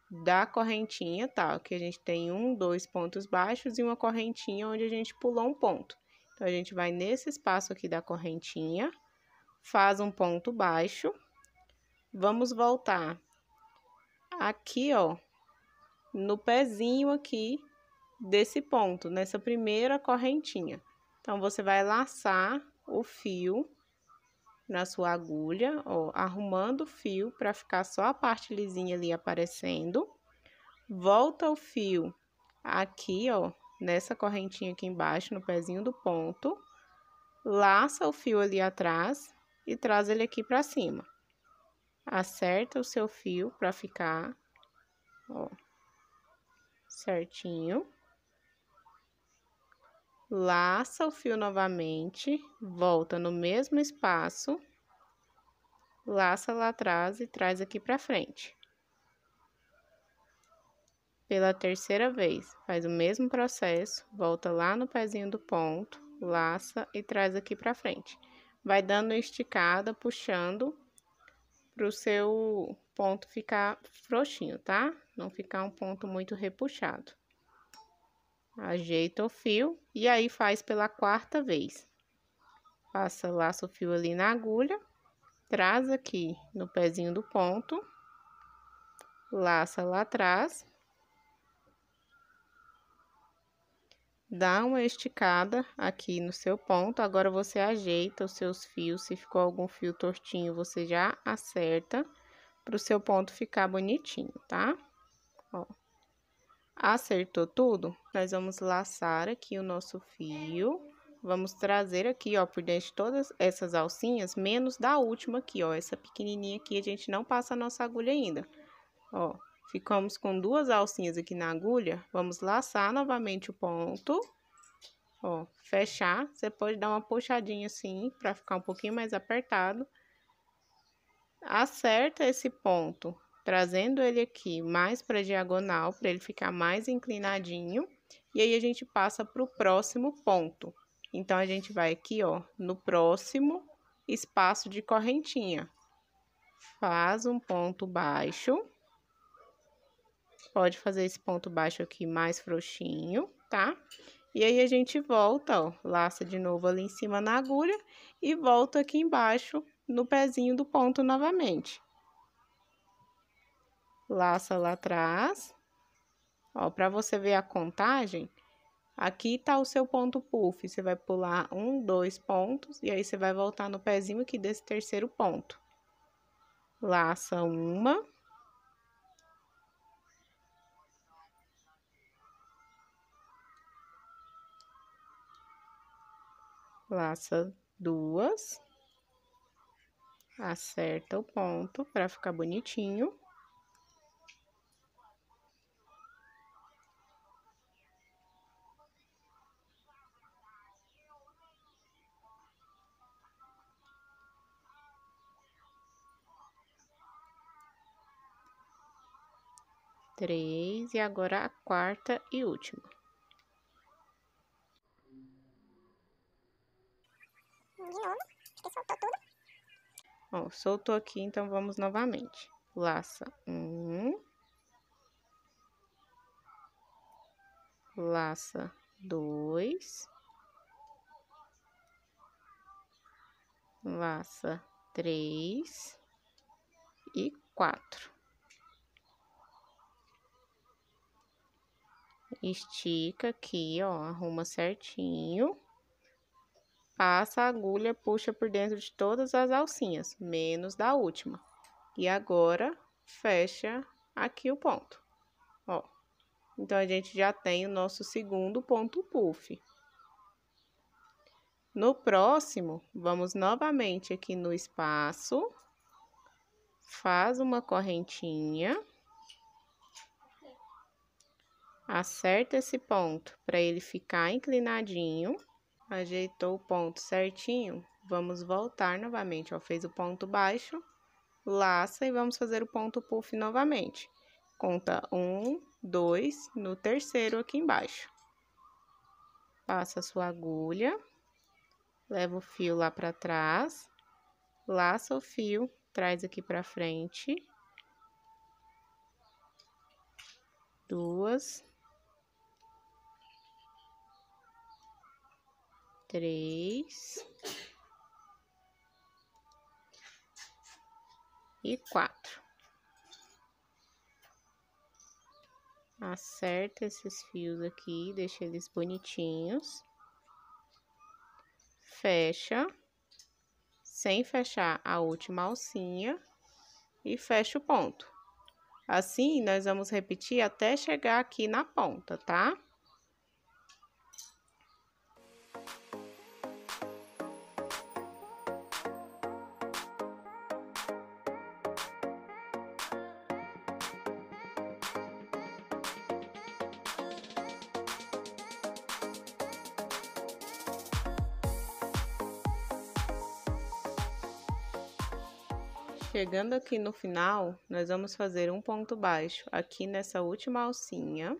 da correntinha, tá? Que a gente tem 1, 2 pontos baixos e uma correntinha onde a gente pulou um ponto. Então, a gente vai nesse espaço aqui da correntinha, faz um ponto baixo, vamos voltar aqui, ó, no pezinho aqui desse ponto, nessa primeira correntinha. Então, você vai laçar o fio na sua agulha, ó, arrumando o fio para ficar só a parte lisinha ali aparecendo. Volta o fio aqui, ó, nessa correntinha aqui embaixo, no pezinho do ponto. Laça o fio ali atrás e traz ele aqui para cima. Acerta o seu fio para ficar, ó, certinho. Laça o fio novamente, volta no mesmo espaço, laça lá atrás e traz aqui pra frente. Pela terceira vez, faz o mesmo processo, volta lá no pezinho do ponto, laça e traz aqui pra frente. Vai dando uma esticada, puxando pro seu ponto ficar frouxinho, tá? Não ficar um ponto muito repuxado. Ajeita o fio e aí faz pela quarta vez. Laça o fio ali na agulha, traz aqui no pezinho do ponto, laça lá atrás, dá uma esticada aqui no seu ponto. Agora você ajeita os seus fios, se ficou algum fio tortinho, você já acerta para o seu ponto ficar bonitinho, tá? Ó. Acertou tudo? Nós vamos laçar aqui o nosso fio, vamos trazer aqui, ó, por dentro de todas essas alcinhas, menos da última aqui, ó, essa pequenininha aqui, a gente não passa a nossa agulha ainda, ó. Ficamos com 2 alcinhas aqui na agulha, vamos laçar novamente o ponto, ó, fechar, você pode dar uma puxadinha assim, pra ficar um pouquinho mais apertado. Acerta esse ponto, trazendo ele aqui mais para diagonal, para ele ficar mais inclinadinho. E aí, a gente passa para o próximo ponto. Então, a gente vai aqui, ó, no próximo espaço de correntinha. Faz um ponto baixo. Pode fazer esse ponto baixo aqui mais frouxinho, tá? E aí, a gente volta, ó, laça de novo ali em cima na agulha e volta aqui embaixo no pezinho do ponto novamente. Laça lá atrás, ó, para você ver a contagem, aqui tá o seu ponto puff, você vai pular 1, 2 pontos, e aí você vai voltar no pezinho aqui desse terceiro ponto. Laça uma. Laça duas. Acerta o ponto para ficar bonitinho. Três, e agora a quarta e última. De novo, acho que soltou tudo. Ó, soltou aqui, então vamos novamente. Laça um. Laça dois. Laça 3 e 4. Estica aqui, ó, arruma certinho, passa a agulha, puxa por dentro de todas as alcinhas, menos da última. E agora, fecha aqui o ponto, ó. Então, a gente já tem o nosso segundo ponto puff. No próximo, vamos novamente aqui no espaço, faz uma correntinha, acerta esse ponto para ele ficar inclinadinho, ajeitou o ponto certinho, vamos voltar novamente, ó, fez o ponto baixo, laça e vamos fazer o ponto puff novamente. Conta 1, 2, no terceiro aqui embaixo. Passa a sua agulha, leva o fio lá para trás, laça o fio, traz aqui para frente. 2, 3 e 4. Acerta esses fios aqui, deixa eles bonitinhos. Fecha, sem fechar a última alcinha e fecha o ponto. Assim, nós vamos repetir até chegar aqui na ponta, tá? Chegando aqui no final, nós vamos fazer um ponto baixo aqui nessa última alcinha.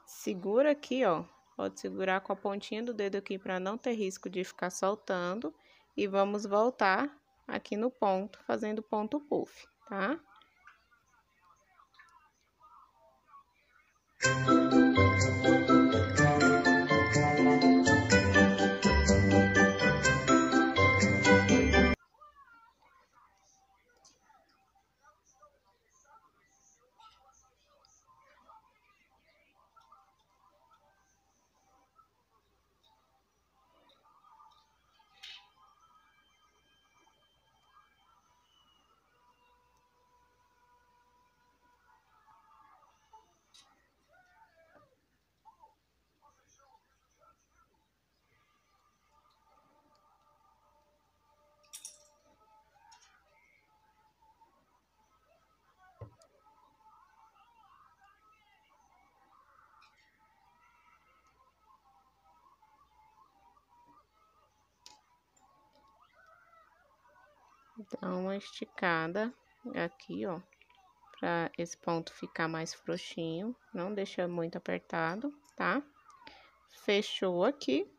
Segura aqui, ó. Pode segurar com a pontinha do dedo aqui para não ter risco de ficar soltando. E vamos voltar aqui no ponto, fazendo ponto puff, tá? Dá uma esticada aqui, ó, para esse ponto ficar mais frouxinho, não deixa muito apertado, tá? Fechou aqui.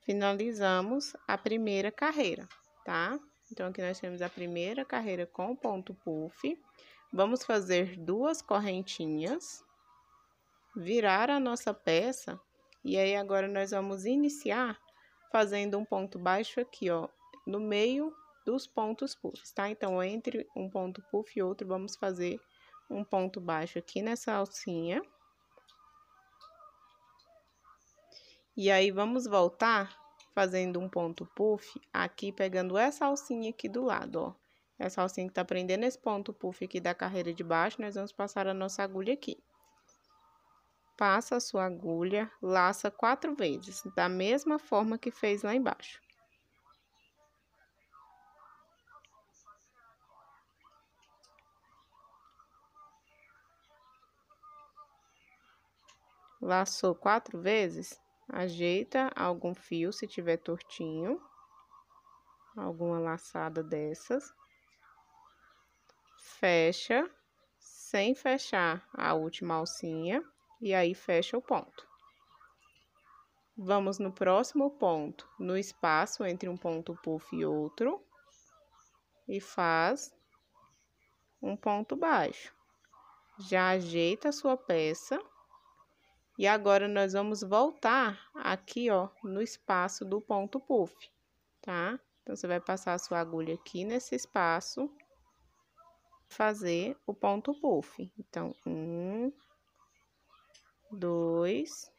Finalizamos a primeira carreira, tá? Então, aqui nós temos a primeira carreira com ponto puff. Vamos fazer 2 correntinhas, virar a nossa peça, e aí agora nós vamos iniciar fazendo um ponto baixo aqui, ó, no meio dos pontos puffs, tá? Então, entre um ponto puff e outro, vamos fazer um ponto baixo aqui nessa alcinha. E aí, vamos voltar fazendo um ponto puff aqui, pegando essa alcinha aqui do lado, ó. Essa alcinha que tá prendendo esse ponto puff aqui da carreira de baixo, nós vamos passar a nossa agulha aqui. Passa a sua agulha, laça 4 vezes, da mesma forma que fez lá embaixo. Laçou 4 vezes, ajeita algum fio se tiver tortinho, alguma laçada dessas. Fecha, sem fechar a última alcinha, e aí fecha o ponto. Vamos no próximo ponto, no espaço entre um ponto puff e outro, e faz um ponto baixo. Já ajeita a sua peça, e agora nós vamos voltar aqui, ó, no espaço do ponto puff, tá? Então, você vai passar a sua agulha aqui nesse espaço, fazer o ponto puff. Então, 1, 2,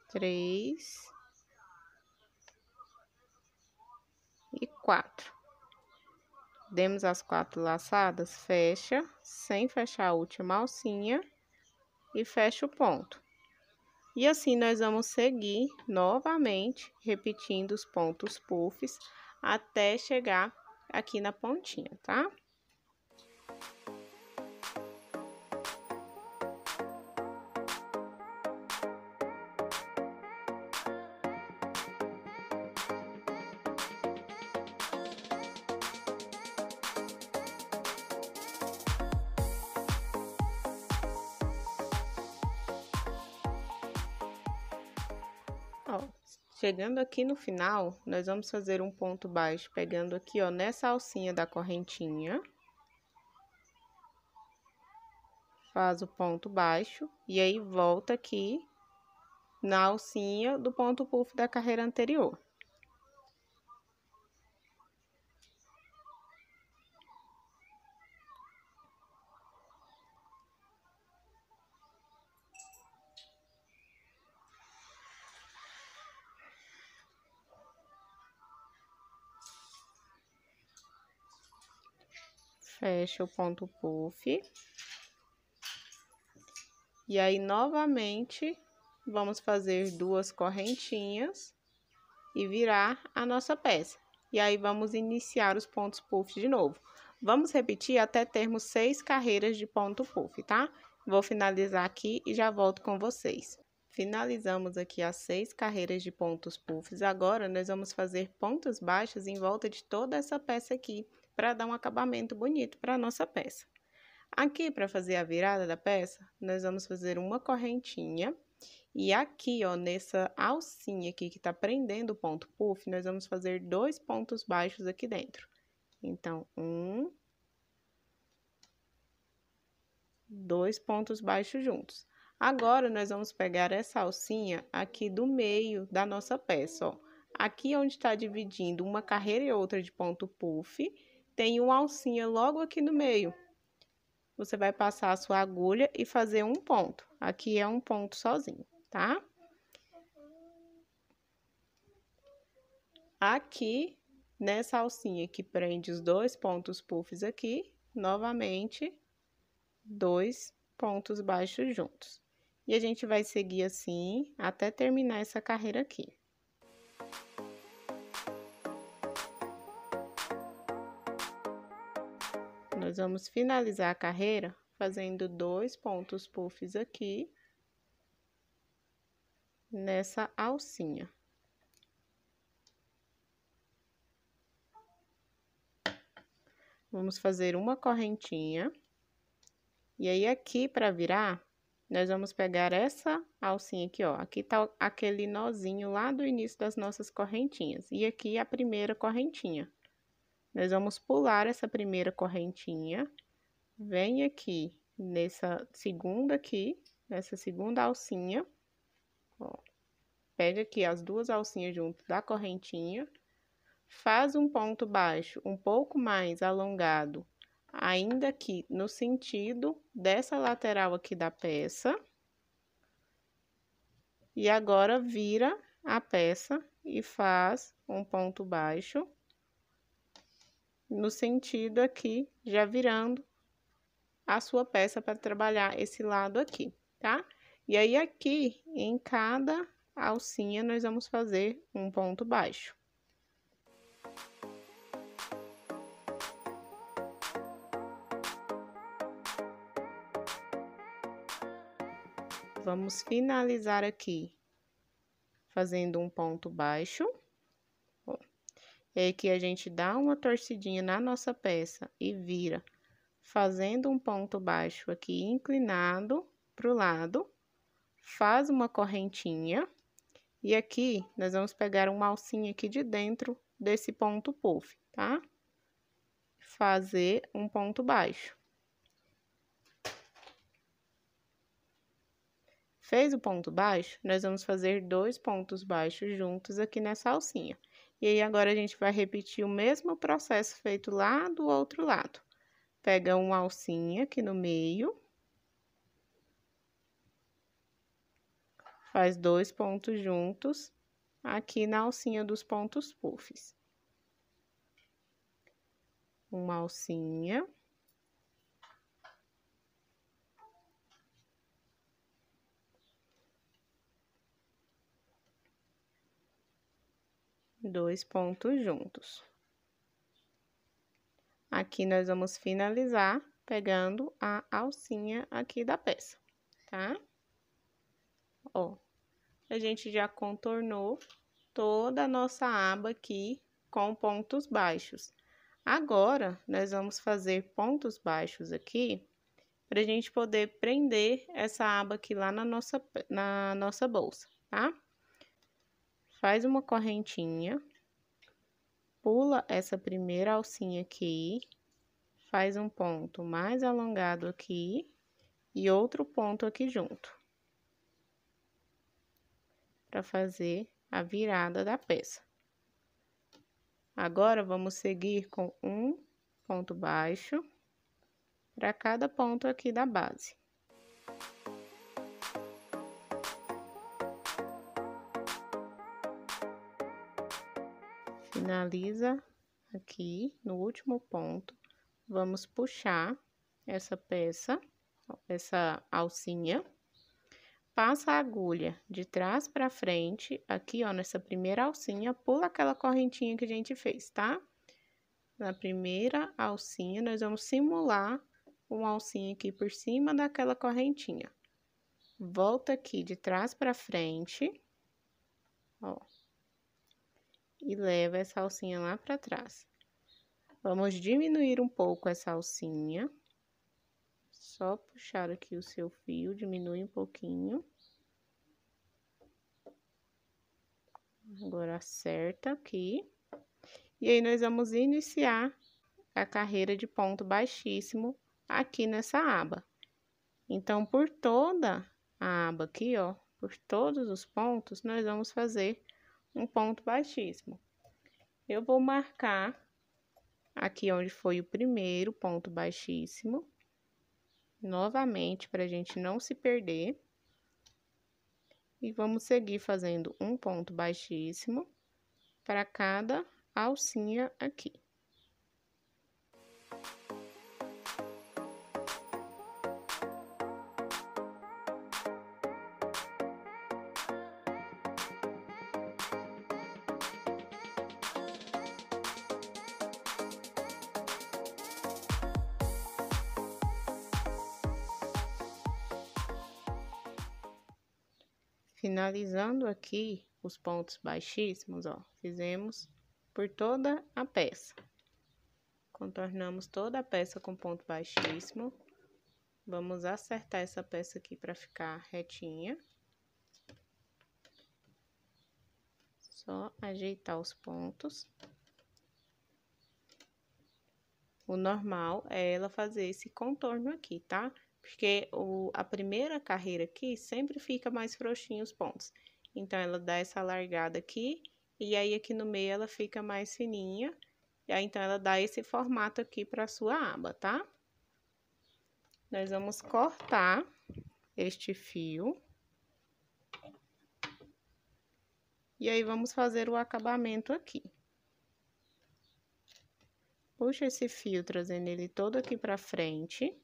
3 e 4. Demos as 4 laçadas, fecha, sem fechar a última alcinha e fecha o ponto. E assim nós vamos seguir novamente, repetindo os pontos puffs até chegar aqui na pontinha, tá? Ó, chegando aqui no final, nós vamos fazer um ponto baixo, pegando aqui, ó, nessa alcinha da correntinha. Faz o ponto baixo e aí volta aqui na alcinha do ponto puff da carreira anterior. Fecha o ponto puff. E aí, novamente, vamos fazer 2 correntinhas e virar a nossa peça. E aí, vamos iniciar os pontos puff de novo. Vamos repetir até termos 6 carreiras de ponto puff, tá? Vou finalizar aqui e já volto com vocês. Finalizamos aqui as 6 carreiras de pontos puffs. Agora, nós vamos fazer pontos baixos em volta de toda essa peça aqui, para dar um acabamento bonito para a nossa peça. Aqui, para fazer a virada da peça, nós vamos fazer uma correntinha. E aqui, ó, nessa alcinha aqui que tá prendendo o ponto puff, nós vamos fazer 2 pontos baixos aqui dentro. Então, 2 pontos baixos juntos. Agora, nós vamos pegar essa alcinha aqui do meio da nossa peça, ó. Aqui onde tá dividindo uma carreira e outra de ponto puff, tem uma alcinha logo aqui no meio. Você vai passar a sua agulha e fazer um ponto. Aqui é um ponto sozinho, tá? Aqui, nessa alcinha que prende os 2 pontos puffs aqui, novamente, 2 pontos baixos juntos. E a gente vai seguir assim até terminar essa carreira aqui. Nós vamos finalizar a carreira fazendo 2 pontos puffs aqui nessa alcinha. Vamos fazer uma correntinha. E aí, aqui para virar, nós vamos pegar essa alcinha aqui, ó. Aqui tá aquele nozinho lá do início das nossas correntinhas. E aqui a primeira correntinha. Nós vamos pular essa primeira correntinha, vem aqui nessa segunda alcinha, ó, pega aqui as 2 alcinhas junto da correntinha, faz um ponto baixo um pouco mais alongado, ainda aqui no sentido dessa lateral aqui da peça, e agora vira a peça e faz um ponto baixo no sentido aqui, já virando a sua peça para trabalhar esse lado aqui, tá? E aí, aqui, em cada alcinha, nós vamos fazer um ponto baixo. Vamos finalizar aqui, fazendo um ponto baixo. É que a gente dá uma torcidinha na nossa peça e vira, fazendo um ponto baixo aqui inclinado pro lado, faz uma correntinha, e aqui nós vamos pegar uma alcinha aqui de dentro desse ponto puff, tá? Fazer um ponto baixo. Fez o ponto baixo, nós vamos fazer 2 pontos baixos juntos aqui nessa alcinha. E aí, agora a gente vai repetir o mesmo processo feito lá do outro lado. Pega uma alcinha aqui no meio. Faz 2 pontos juntos aqui na alcinha dos pontos puffs. Uma alcinha. Dois pontos juntos. Aqui nós vamos finalizar pegando a alcinha aqui da peça, tá? Ó, a gente já contornou toda a nossa aba aqui com pontos baixos. Agora, nós vamos fazer pontos baixos aqui para a gente poder prender essa aba aqui lá na nossa bolsa, tá? Faz uma correntinha, pula essa primeira alcinha aqui, faz um ponto mais alongado aqui e outro ponto aqui junto, para fazer a virada da peça. Agora, vamos seguir com um ponto baixo para cada ponto aqui da base. Finaliza aqui no último ponto, vamos puxar essa peça, essa alcinha, passa a agulha de trás para frente, aqui ó, nessa primeira alcinha, pula aquela correntinha que a gente fez, tá? Na primeira alcinha, nós vamos simular uma alcinha aqui por cima daquela correntinha. Volta aqui de trás para frente, ó. E leva essa alcinha lá para trás. Vamos diminuir um pouco essa alcinha. Só puxar aqui o seu fio, diminui um pouquinho. Agora, acerta aqui. E aí, nós vamos iniciar a carreira de ponto baixíssimo aqui nessa aba. Então, por toda a aba aqui, ó, por todos os pontos, nós vamos fazer um ponto baixíssimo. Eu vou marcar aqui onde foi o primeiro ponto baixíssimo, novamente, para a gente não se perder. E vamos seguir fazendo um ponto baixíssimo para cada alcinha aqui. Finalizando aqui os pontos baixíssimos, ó, fizemos por toda a peça. Contornamos toda a peça com ponto baixíssimo. Vamos acertar essa peça aqui para ficar retinha. Só ajeitar os pontos. O normal é ela fazer esse contorno aqui, tá? Porque a primeira carreira aqui sempre fica mais frouxinho os pontos. Então, ela dá essa largada aqui, e aí aqui no meio ela fica mais fininha. E aí, então, ela dá esse formato aqui para a sua aba, tá? Nós vamos cortar este fio. E aí, vamos fazer o acabamento aqui. Puxa esse fio, trazendo ele todo aqui pra frente.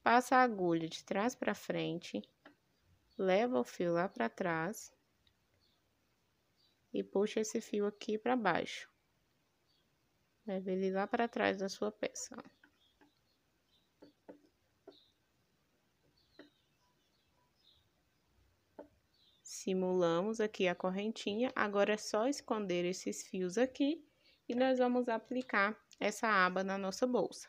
Passa a agulha de trás pra frente. Leva o fio lá pra trás. E puxa esse fio aqui pra baixo. Leva ele lá pra trás da sua peça. Simulamos aqui a correntinha. Agora, é só esconder esses fios aqui. E nós vamos aplicar essa aba na nossa bolsa.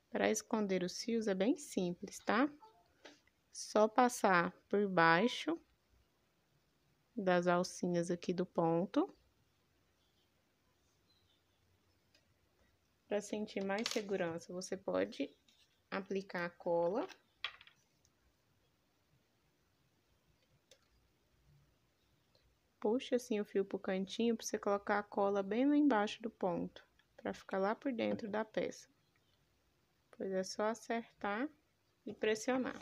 Para esconder os fios é bem simples, tá? Só passar por baixo das alcinhas aqui do ponto. Para sentir mais segurança, você pode aplicar a cola. Puxa assim o fio pro cantinho pra você colocar a cola bem lá embaixo do ponto, pra ficar lá por dentro da peça. Depois é só acertar e pressionar.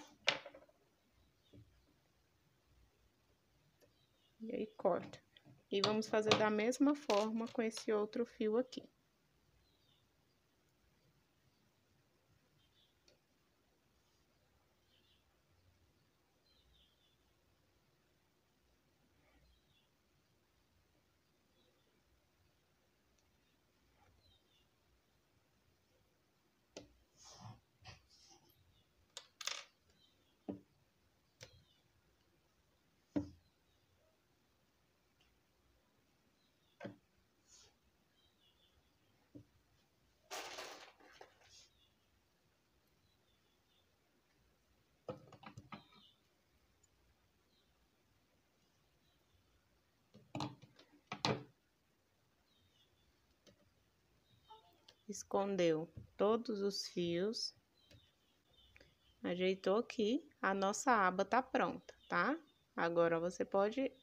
E aí corta. E vamos fazer da mesma forma com esse outro fio aqui. Escondeu todos os fios, ajeitou aqui, a nossa aba tá pronta, tá? Agora você pode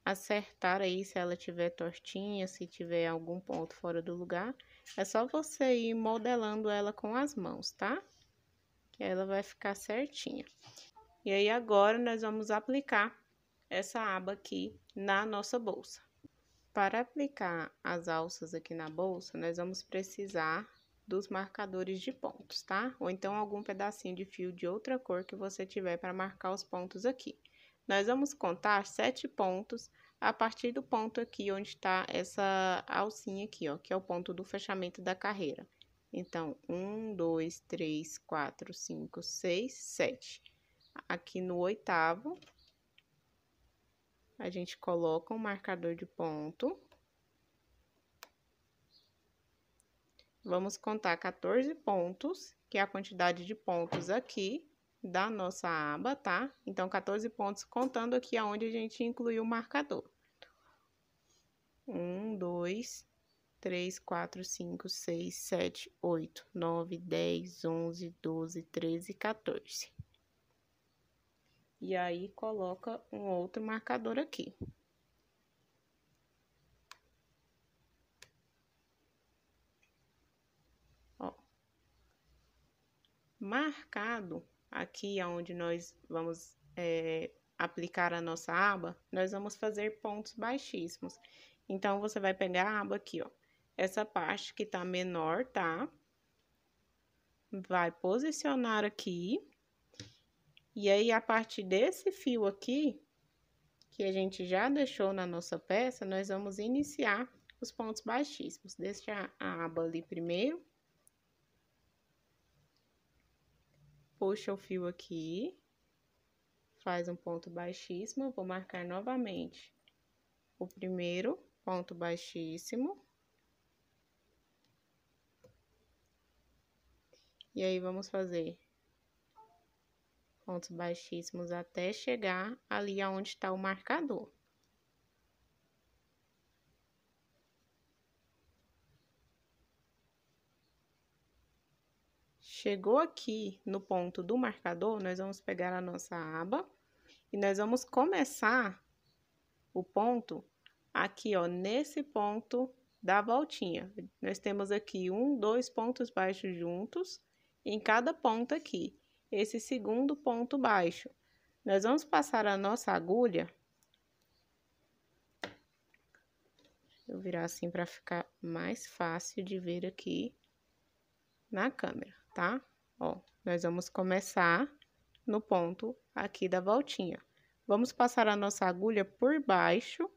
acertar aí se ela tiver tortinha, se tiver algum ponto fora do lugar, é só você ir modelando ela com as mãos, tá? Que ela vai ficar certinha. E aí agora nós vamos aplicar essa aba aqui na nossa bolsa. Para aplicar as alças aqui na bolsa, nós vamos precisar dos marcadores de pontos, tá? Ou então algum pedacinho de fio de outra cor que você tiver para marcar os pontos aqui. Nós vamos contar 7 pontos a partir do ponto aqui onde está essa alcinha aqui, ó, que é o ponto do fechamento da carreira. Então, 1, 2, 3, 4, 5, 6, 7. Aqui no 8º, a gente coloca um marcador de ponto. Vamos contar 14 pontos, que é a quantidade de pontos aqui da nossa aba, tá? Então, 14 pontos contando aqui aonde a gente incluiu o marcador. 1, 2, 3, 4, 5, 6, 7, 8, 9, 10, 11, 12, 13, 14. E aí, coloca um outro marcador aqui. Ó. Marcado aqui onde nós vamos aplicar a nossa aba, nós vamos fazer pontos baixíssimos. Então, você vai pegar a aba aqui, ó. Essa parte que tá menor, tá? Vai posicionar aqui. E aí, a partir desse fio aqui, que a gente já deixou na nossa peça, nós vamos iniciar os pontos baixíssimos. Deixa a aba ali primeiro. Puxa o fio aqui. Faz um ponto baixíssimo. Eu vou marcar novamente o primeiro ponto baixíssimo. E aí, vamos fazer pontos baixíssimos até chegar ali aonde está o marcador. Chegou aqui no ponto do marcador, nós vamos pegar a nossa aba e nós vamos começar o ponto aqui, ó, nesse ponto da voltinha. Nós temos aqui 1, 2 pontos baixos juntos em cada ponto aqui. Esse segundo ponto baixo. Nós vamos passar a nossa agulha. Eu vou virar assim para ficar mais fácil de ver aqui na câmera, tá? Ó, nós vamos começar no ponto aqui da voltinha. Vamos passar a nossa agulha por baixo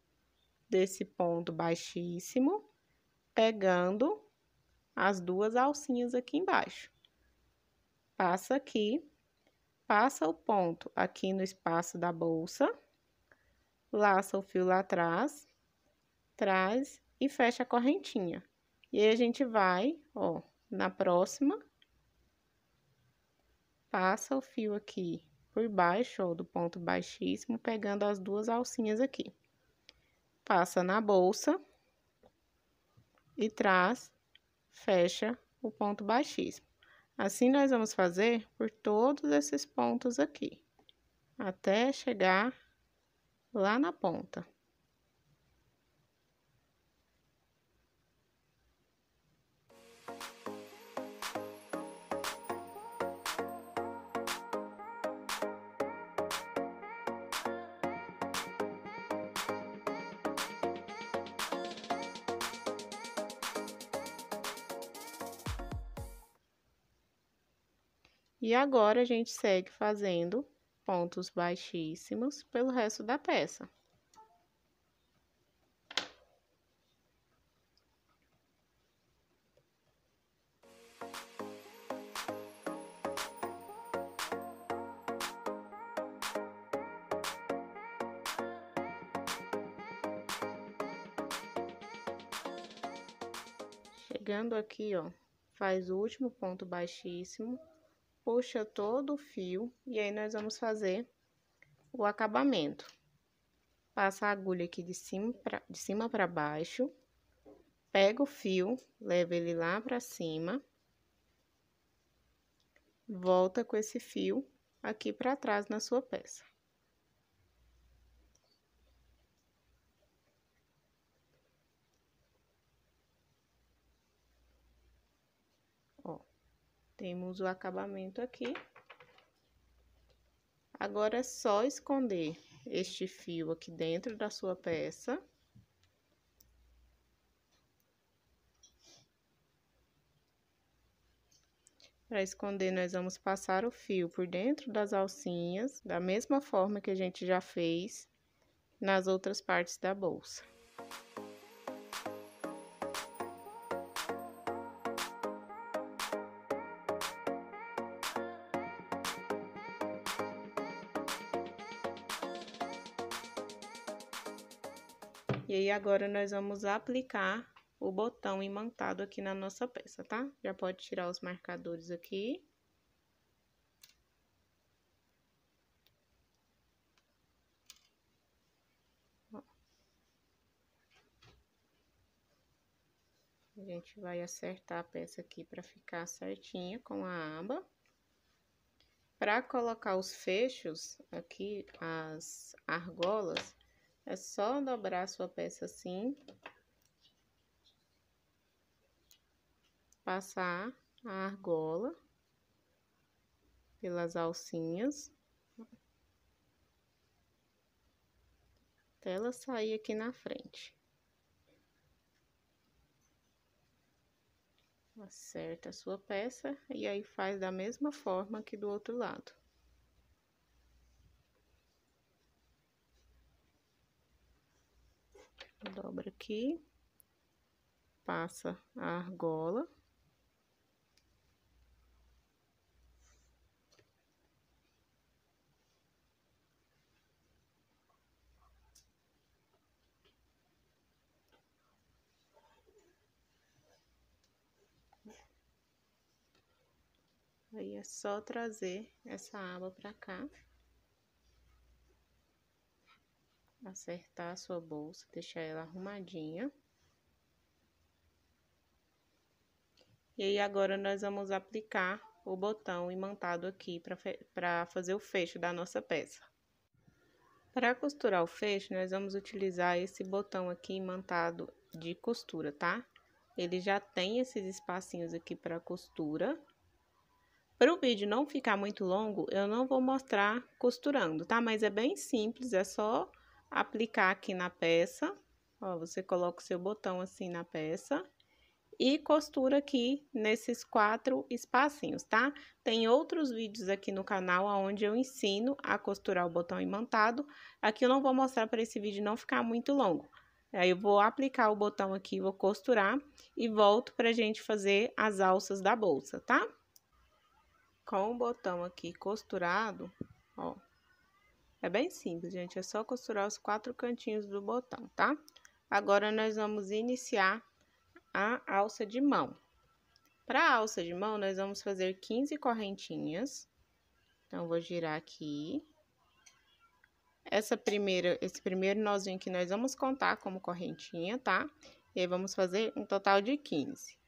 desse ponto baixíssimo, pegando as duas alcinhas aqui embaixo. Passa aqui, passa o ponto aqui no espaço da bolsa, laça o fio lá atrás, traz e fecha a correntinha. E aí, a gente vai, ó, na próxima, passa o fio aqui por baixo, ó, do ponto baixíssimo, pegando as duas alcinhas aqui. Passa na bolsa e traz, fecha o ponto baixíssimo. Assim, nós vamos fazer por todos esses pontos aqui, até chegar lá na ponta. E agora, a gente segue fazendo pontos baixíssimos pelo resto da peça. Chegando aqui, ó, faz o último ponto baixíssimo, puxa todo o fio e aí nós vamos fazer o acabamento. Passa a agulha aqui de cima para baixo, pega o fio, leva ele lá para cima, volta com esse fio aqui para trás na sua peça. Ó, temos o acabamento aqui. Agora, é só esconder este fio aqui dentro da sua peça. Para esconder, nós vamos passar o fio por dentro das alcinhas, da mesma forma que a gente já fez nas outras partes da bolsa. E aí, agora, nós vamos aplicar o botão imantado aqui na nossa peça, tá? Já pode tirar os marcadores aqui. Ó. A gente vai acertar a peça aqui para ficar certinha com a aba. Para colocar os fechos aqui, as argolas, é só dobrar a sua peça assim, passar a argola pelas alcinhas, até ela sair aqui na frente. Acerta a sua peça e aí faz da mesma forma aqui do outro lado. Dobra aqui, passa a argola. Aí é só trazer essa aba pra cá. Acertar a sua bolsa, deixar ela arrumadinha. E aí, agora, nós vamos aplicar o botão imantado aqui para fazer o fecho da nossa peça. Para costurar o fecho, nós vamos utilizar esse botão aqui imantado de costura, tá? Ele já tem esses espacinhos aqui para costura. Para o vídeo não ficar muito longo, eu não vou mostrar costurando, tá? Mas é bem simples, é só aplicar aqui na peça. Ó, você coloca o seu botão assim na peça e costura aqui nesses 4 espacinhos, tá? Tem outros vídeos aqui no canal onde eu ensino a costurar o botão imantado. Aqui eu não vou mostrar para esse vídeo não ficar muito longo. Aí eu vou aplicar o botão aqui, vou costurar e volto pra gente fazer as alças da bolsa, tá? Com o botão aqui costurado, ó, é bem simples, gente, é só costurar os 4 cantinhos do botão, tá? Agora, nós vamos iniciar a alça de mão. Para a alça de mão, nós vamos fazer 15 correntinhas. Então, vou girar aqui. Esse primeiro nozinho aqui, nós vamos contar como correntinha, tá? E aí, vamos fazer um total de 15.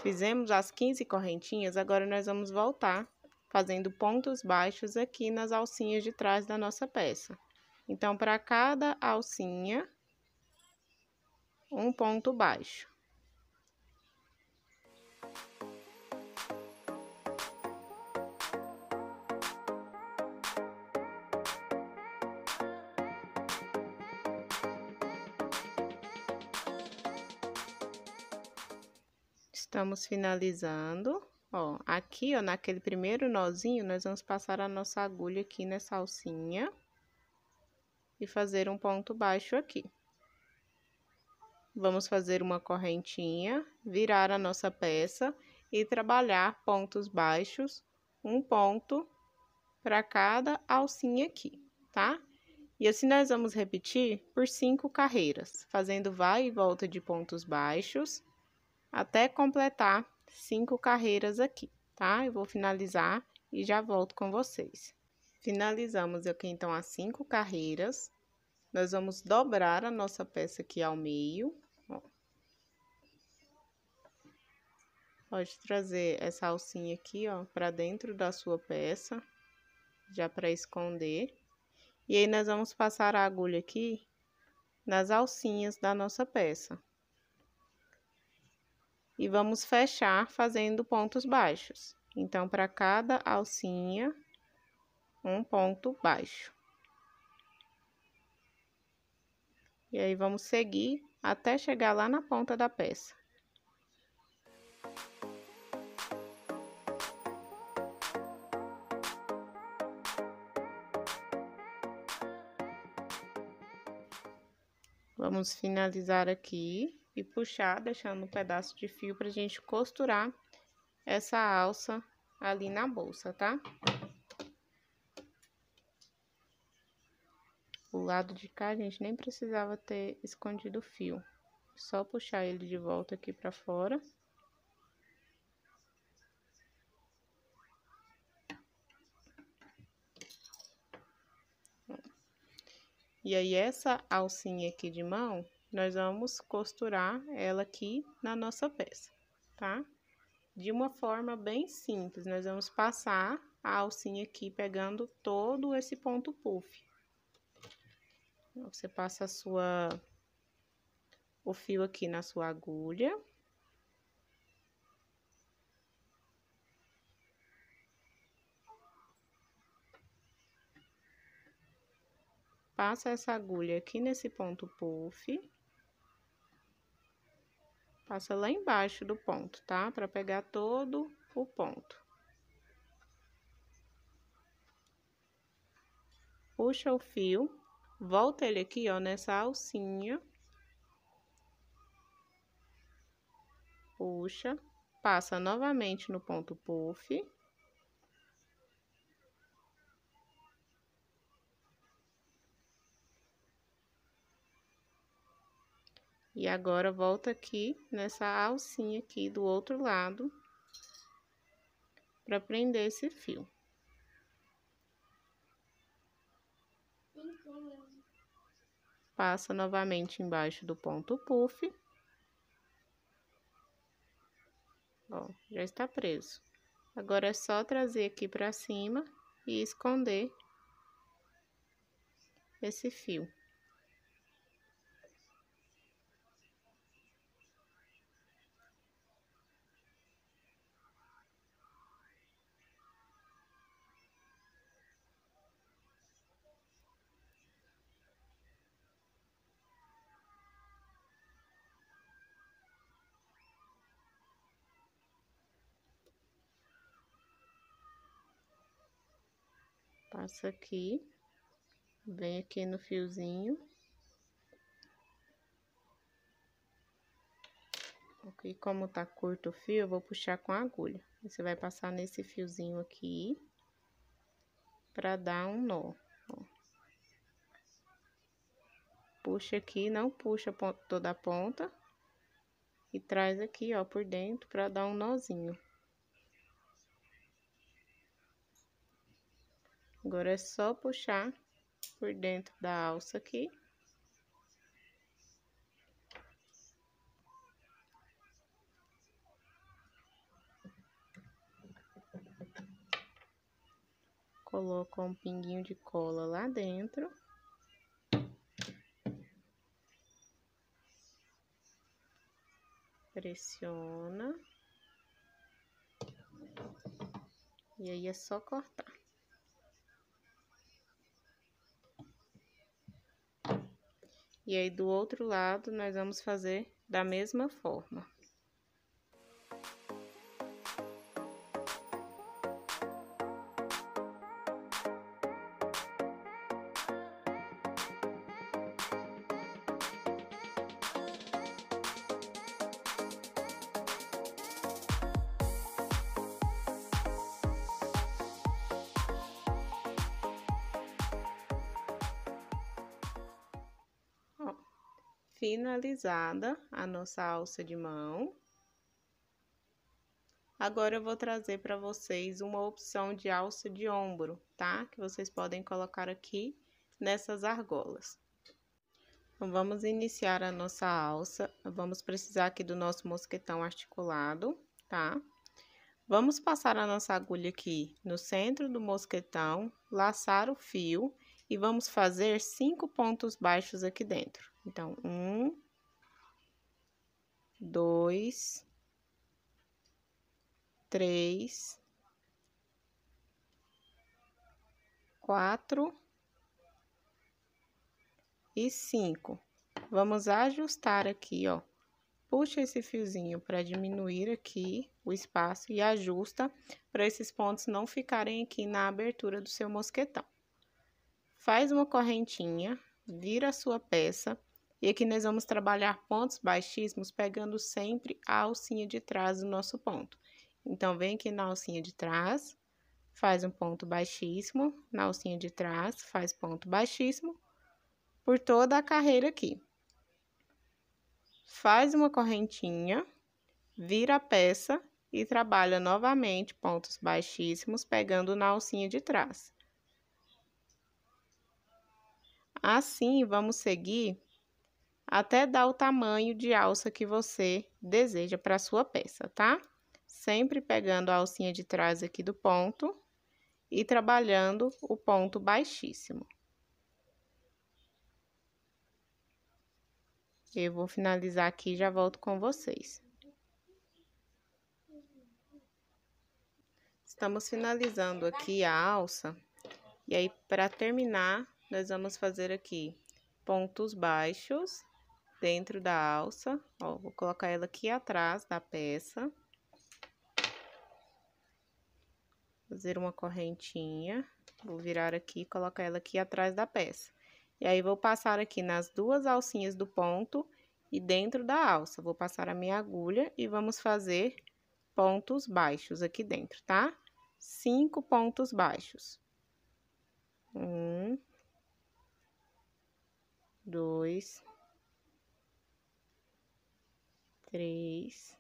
Fizemos as 15 correntinhas, agora nós vamos voltar fazendo pontos baixos aqui nas alcinhas de trás da nossa peça. Então, para cada alcinha, um ponto baixo. Estamos finalizando, ó, aqui, ó, naquele primeiro nozinho, nós vamos passar a nossa agulha aqui nessa alcinha e fazer um ponto baixo aqui. Vamos fazer uma correntinha, virar a nossa peça e trabalhar pontos baixos, um ponto para cada alcinha aqui, tá? E assim nós vamos repetir por 5 carreiras, fazendo vai e volta de pontos baixos, até completar 5 carreiras aqui, tá? Eu vou finalizar e já volto com vocês. Finalizamos aqui, então, as 5 carreiras. Nós vamos dobrar a nossa peça aqui ao meio, ó. Pode trazer essa alcinha aqui, ó, pra dentro da sua peça, já pra esconder. E aí, nós vamos passar a agulha aqui nas alcinhas da nossa peça. E vamos fechar fazendo pontos baixos. Então, para cada alcinha, um ponto baixo. E aí, vamos seguir até chegar lá na ponta da peça. Vamos finalizar aqui e puxar, deixando um pedaço de fio pra gente costurar essa alça ali na bolsa, tá? O lado de cá, a gente nem precisava ter escondido o fio. Só puxar ele de volta aqui pra fora. E aí, essa alcinha aqui de mão, nós vamos costurar ela aqui na nossa peça, tá? De uma forma bem simples, nós vamos passar a alcinha aqui pegando todo esse ponto puff. Você passa o fio aqui na sua agulha. Passa essa agulha aqui nesse ponto puff. Passa lá embaixo do ponto, tá? Pra pegar todo o ponto. Puxa o fio, volta ele aqui, ó, nessa alcinha. Puxa, passa novamente no ponto puff. E agora, volta aqui nessa alcinha aqui do outro lado, para prender esse fio. Passa novamente embaixo do ponto puff. Ó, já está preso. Agora, é só trazer aqui para cima e esconder esse fio. Passa aqui, vem aqui no fiozinho. E como tá curto o fio, eu vou puxar com a agulha. Você vai passar nesse fiozinho aqui, pra dar um nó, ó. Puxa aqui, não puxa toda a ponta. E traz aqui, ó, por dentro, pra dar um nozinho. Agora, é só puxar por dentro da alça aqui. coloca um pinguinho de cola lá dentro. Pressiona. E aí é só cortar. E aí do outro lado nós vamos fazer da mesma forma. Ó, finalizada a nossa alça de mão. Agora eu vou trazer para vocês uma opção de alça de ombro, tá? Que vocês podem colocar aqui nessas argolas. Então, vamos iniciar a nossa alça. Vamos precisar aqui do nosso mosquetão articulado, tá? Vamos passar a nossa agulha aqui no centro do mosquetão, laçar o fio e vamos fazer 5 pontos baixos aqui dentro. Então, 1, 2, 3, 4 e 5. Vamos ajustar aqui, ó. Puxa esse fiozinho para diminuir aqui o espaço e ajusta para esses pontos não ficarem aqui na abertura do seu mosquetão. Faz uma correntinha, vira a sua peça e aqui nós vamos trabalhar pontos baixíssimos pegando sempre a alcinha de trás do nosso ponto. Então, vem aqui na alcinha de trás, faz um ponto baixíssimo, na alcinha de trás, faz ponto baixíssimo por toda a carreira aqui. Faz uma correntinha, vira a peça e trabalha novamente pontos baixíssimos, pegando na alcinha de trás. Assim, vamos seguir até dar o tamanho de alça que você deseja para a sua peça, tá? Sempre pegando a alcinha de trás aqui do ponto e trabalhando o ponto baixíssimo. Eu vou finalizar aqui e já volto com vocês. Estamos finalizando aqui a alça. E aí, para terminar, nós vamos fazer aqui pontos baixos dentro da alça. Ó, vou colocar ela aqui atrás da peça. Fazer uma correntinha. Vou virar aqui e colocar ela aqui atrás da peça. E aí, vou passar aqui nas duas alcinhas do ponto e dentro da alça. Vou passar a minha agulha e vamos fazer pontos baixos aqui dentro, tá? 5 pontos baixos. 1, 2, 3,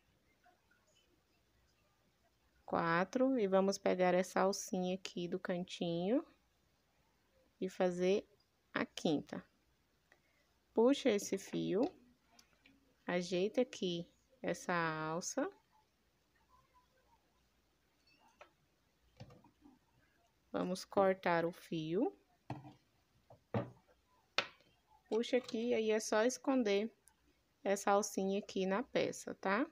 4 e vamos pegar essa alcinha aqui do cantinho e fazer a quinta. Puxa esse fio, ajeita aqui essa alça. Vamos cortar o fio. Puxa aqui e aí é só esconder essa alcinha aqui na peça, tá?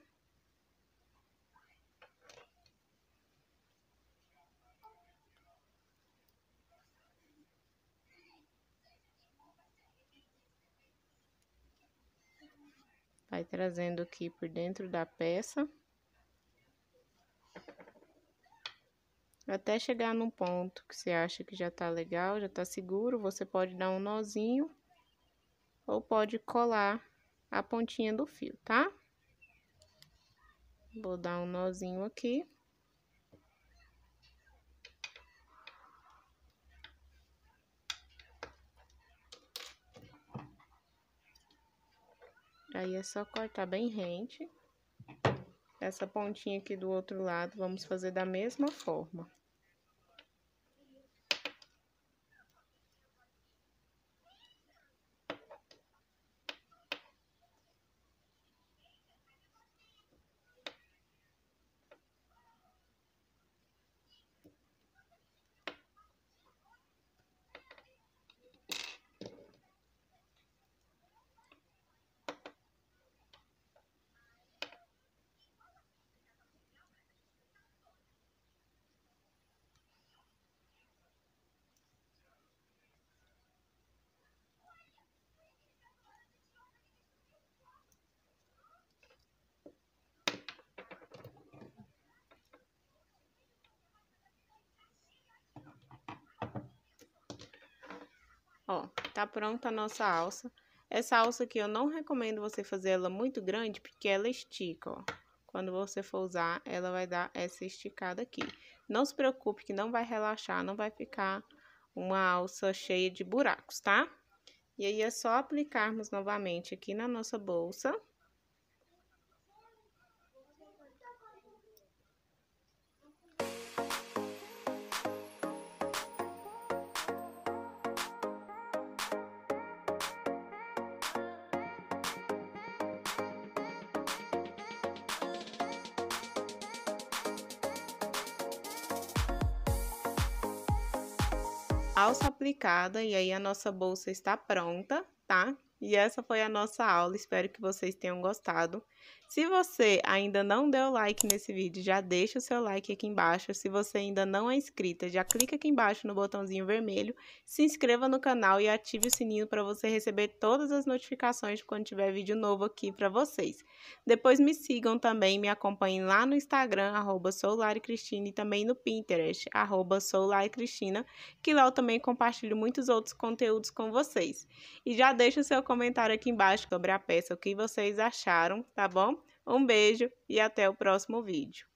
Vai trazendo aqui por dentro da peça. Até chegar num ponto que você acha que já tá legal, já tá seguro, você pode dar um nozinho ou pode colar a pontinha do fio, tá? Vou dar um nozinho aqui. Aí é só cortar bem rente. Essa pontinha aqui do outro lado, vamos fazer da mesma forma. Ó, tá pronta a nossa alça. Essa alça aqui eu não recomendo você fazer ela muito grande, porque ela estica, ó. Quando você for usar, ela vai dar essa esticada aqui. Não se preocupe que não vai relaxar, não vai ficar uma alça cheia de buracos, tá? E aí é só aplicarmos novamente aqui na nossa bolsa. Alça aplicada, e aí a nossa bolsa está pronta, tá? E essa foi a nossa aula, espero que vocês tenham gostado. Se você ainda não deu like nesse vídeo, já deixa o seu like aqui embaixo. Se você ainda não é inscrita, já clica aqui embaixo no botãozinho vermelho, se inscreva no canal e ative o sininho para você receber todas as notificações de quando tiver vídeo novo aqui para vocês. Depois me sigam também, me acompanhem lá no Instagram, @soularicristina, e também no Pinterest, @soularicristina, que lá eu também compartilho muitos outros conteúdos com vocês. E já deixa o seu comentário aqui embaixo sobre a peça, o que vocês acharam, tá bom? Um beijo e até o próximo vídeo.